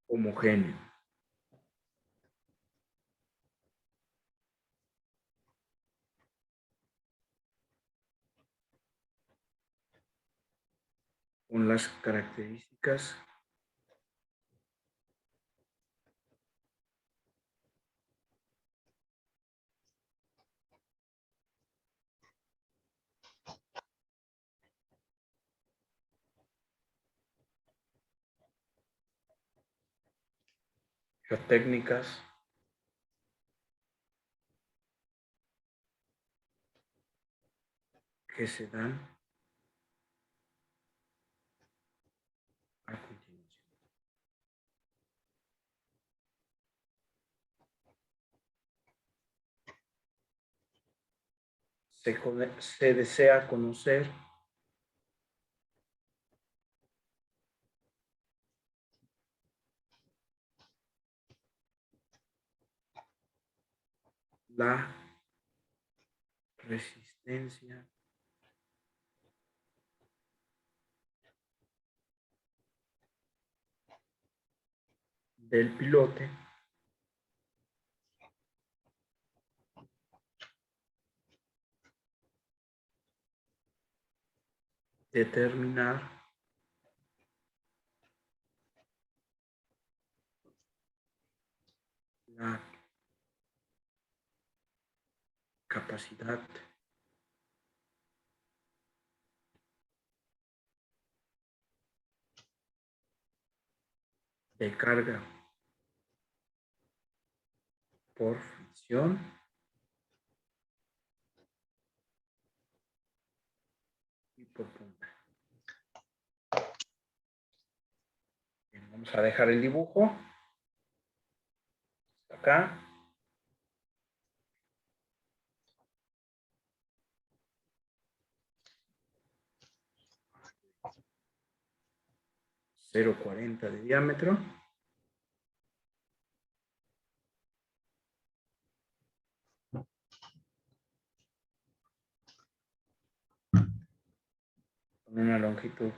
homogéneo. Con las características geotécnicas que se dan a continuación. Se desea conocer la resistencia del pilote determinar la capacidad de carga por fricción y por punta. Bien, vamos a dejar el dibujo. acá. .040 de diámetro. Con una longitud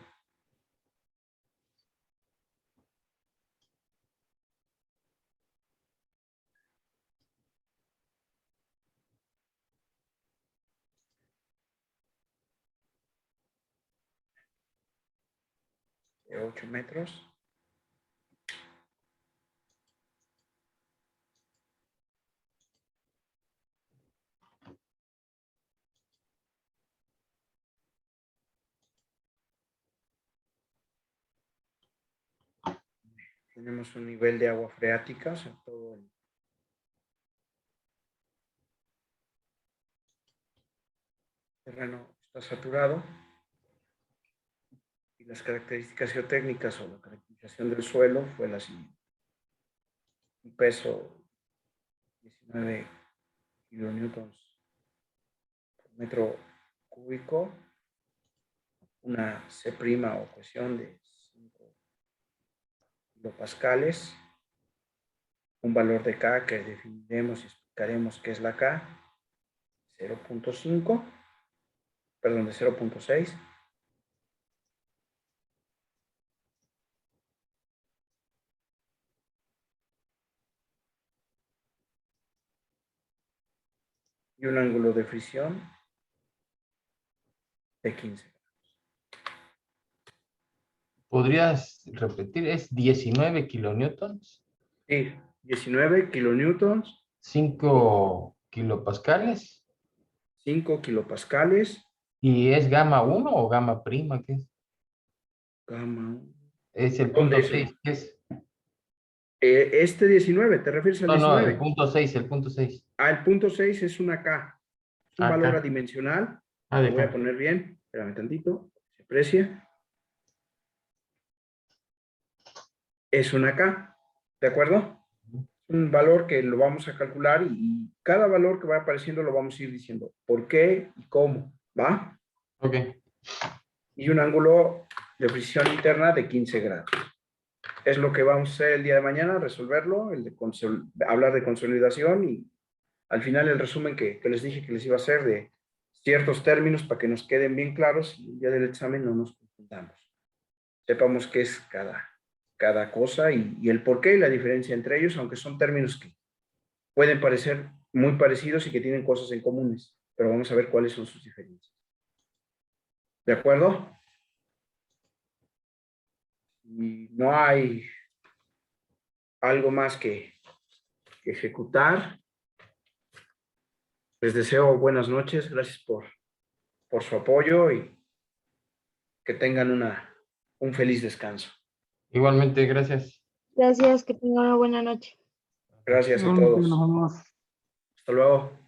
de 8 metros. Tenemos un nivel de agua freática, o sea, todo el terreno está saturado. Y las características geotécnicas o la caracterización del suelo fue la siguiente. Un peso 19 kilonewtons por metro cúbico, una C' o cohesión de 5 kilopascales, un valor de K que definiremos y explicaremos qué es la K, 0.5, perdón, de 0.6. Y un ángulo de fricción de 15. ¿Podrías repetir? ¿Es 19 kilonewtons? Sí, 19 kilonewtons, 5 kilopascales. 5 kilopascales, ¿Y es gamma 1 o gamma prima? ¿Qué es? gamma. Es el ¿Dónde punto es? 6. ¿Qué es? Este 19, ¿te refieres al No, no, el 19? punto 6, el punto 6. Ah, el punto 6 es una K. Es un valor Acá. adimensional. Ah, de Lo voy a acá. poner bien. Espérame tantito. Se aprecia. Es una K. ¿De acuerdo? Un valor que lo vamos a calcular y cada valor que va apareciendo lo vamos a ir diciendo por qué y cómo. ¿Va? Ok. Y un ángulo de fricción interna de 15 grados. Es lo que vamos a hacer el día de mañana, resolverlo, hablar de consolidación y al final el resumen que les dije que les iba a hacer de ciertos términos para que nos queden bien claros y el día del examen no nos confundamos. Sepamos qué es cada cosa y el por qué y la diferencia entre ellos, aunque son términos que pueden parecer muy parecidos y que tienen cosas en comunes, pero vamos a ver cuáles son sus diferencias. ¿De acuerdo? Y no hay algo más que ejecutar. Les deseo buenas noches, gracias por su apoyo y que tengan un feliz descanso. Igualmente, gracias. Gracias, que tengan una buena noche. Gracias a Igualmente, nos todos. vemos. Hasta luego.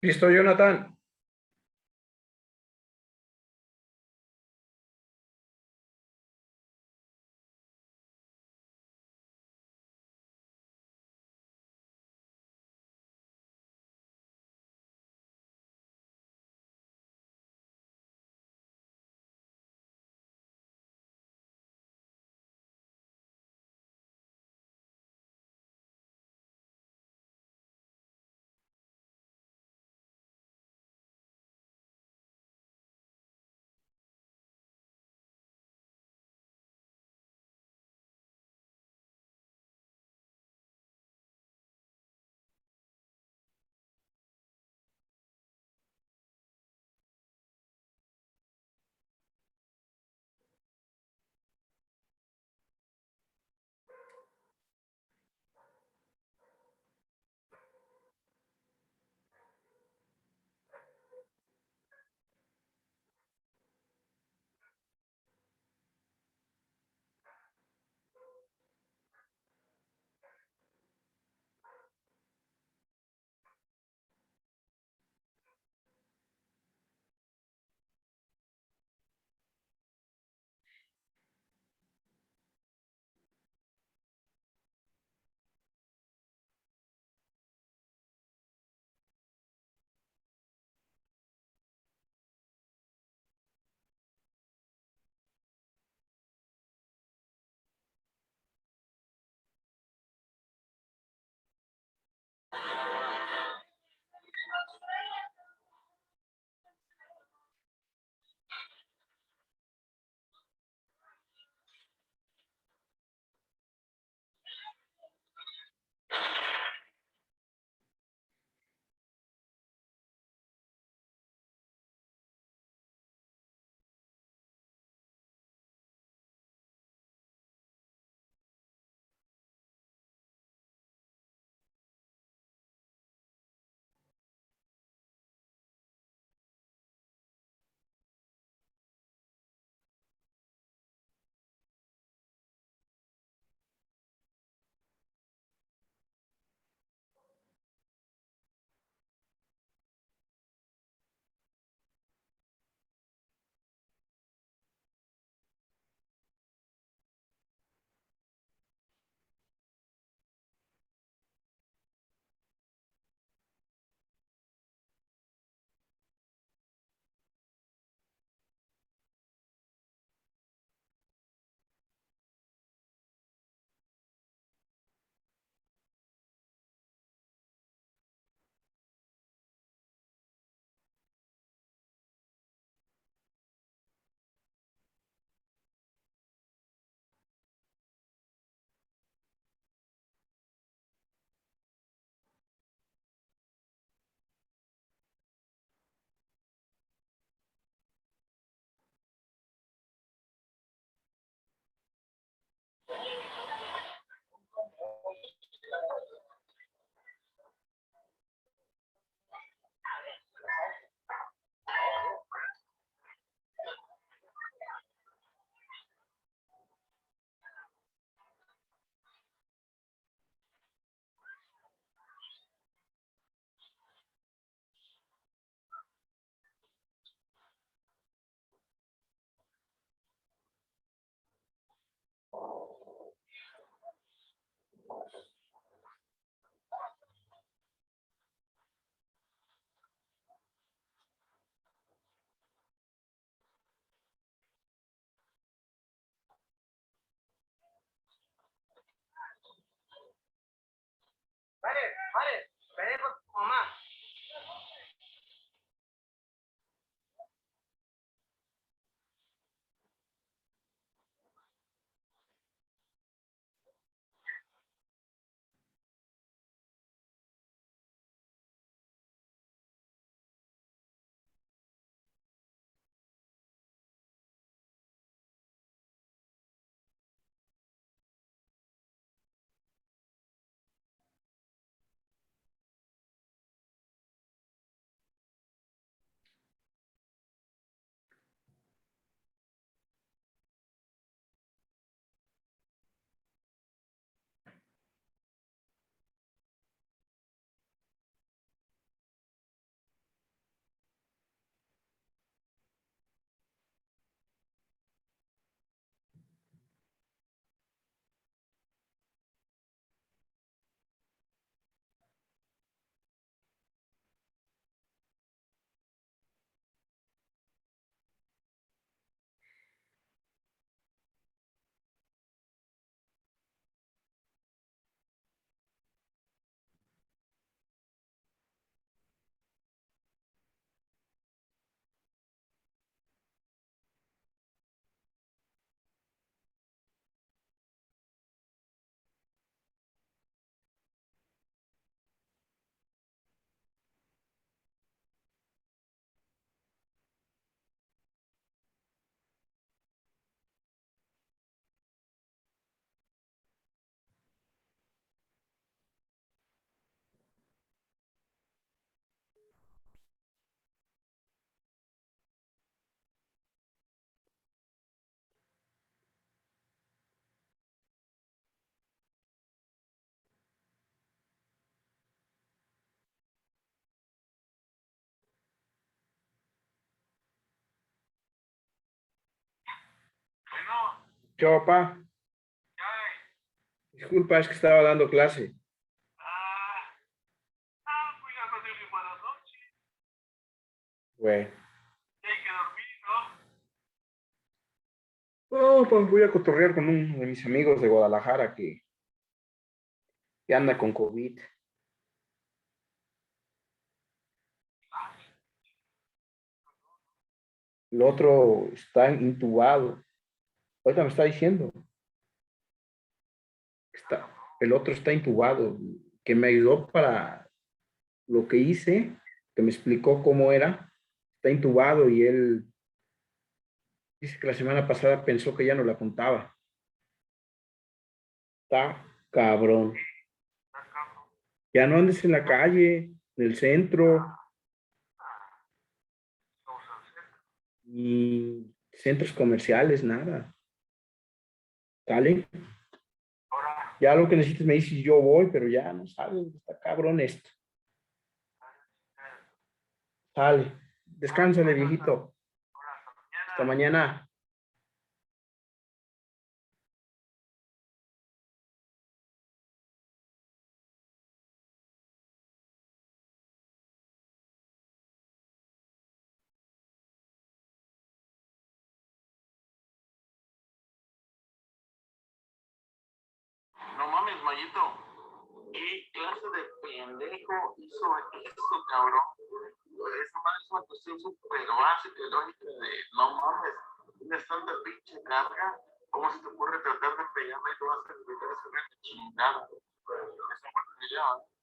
Listo, Jonathan. ¿Qué va, papá? Disculpa, es que estaba dando clase. Güey. Oh, pues voy a cotorrear con uno de mis amigos de Guadalajara que anda con COVID. El otro está intubado. Ahorita me está diciendo. El otro está intubado, que me ayudó para lo que hice, que me explicó cómo era. Está intubado y él dice que la semana pasada pensó que ya no le apuntaba. Está cabrón. Ya no andes en la calle, en el centro, ni centros comerciales, nada. ¿Sale? Ya lo que necesites me dices, yo voy, pero ya no sabes, está cabrón esto. Sale. Descánsale, viejito. Hasta mañana. No mames, Mayito. ¿Qué clase de pendejo hizo eso, cabrón? Esa madre es una cuestión súper básica y lógica de no mames. Tienes tanta pinche carga. ¿Cómo se te ocurre tratar de pegarme y tú vas a intentar hacer una chingada? Es un buen video, ¿eh?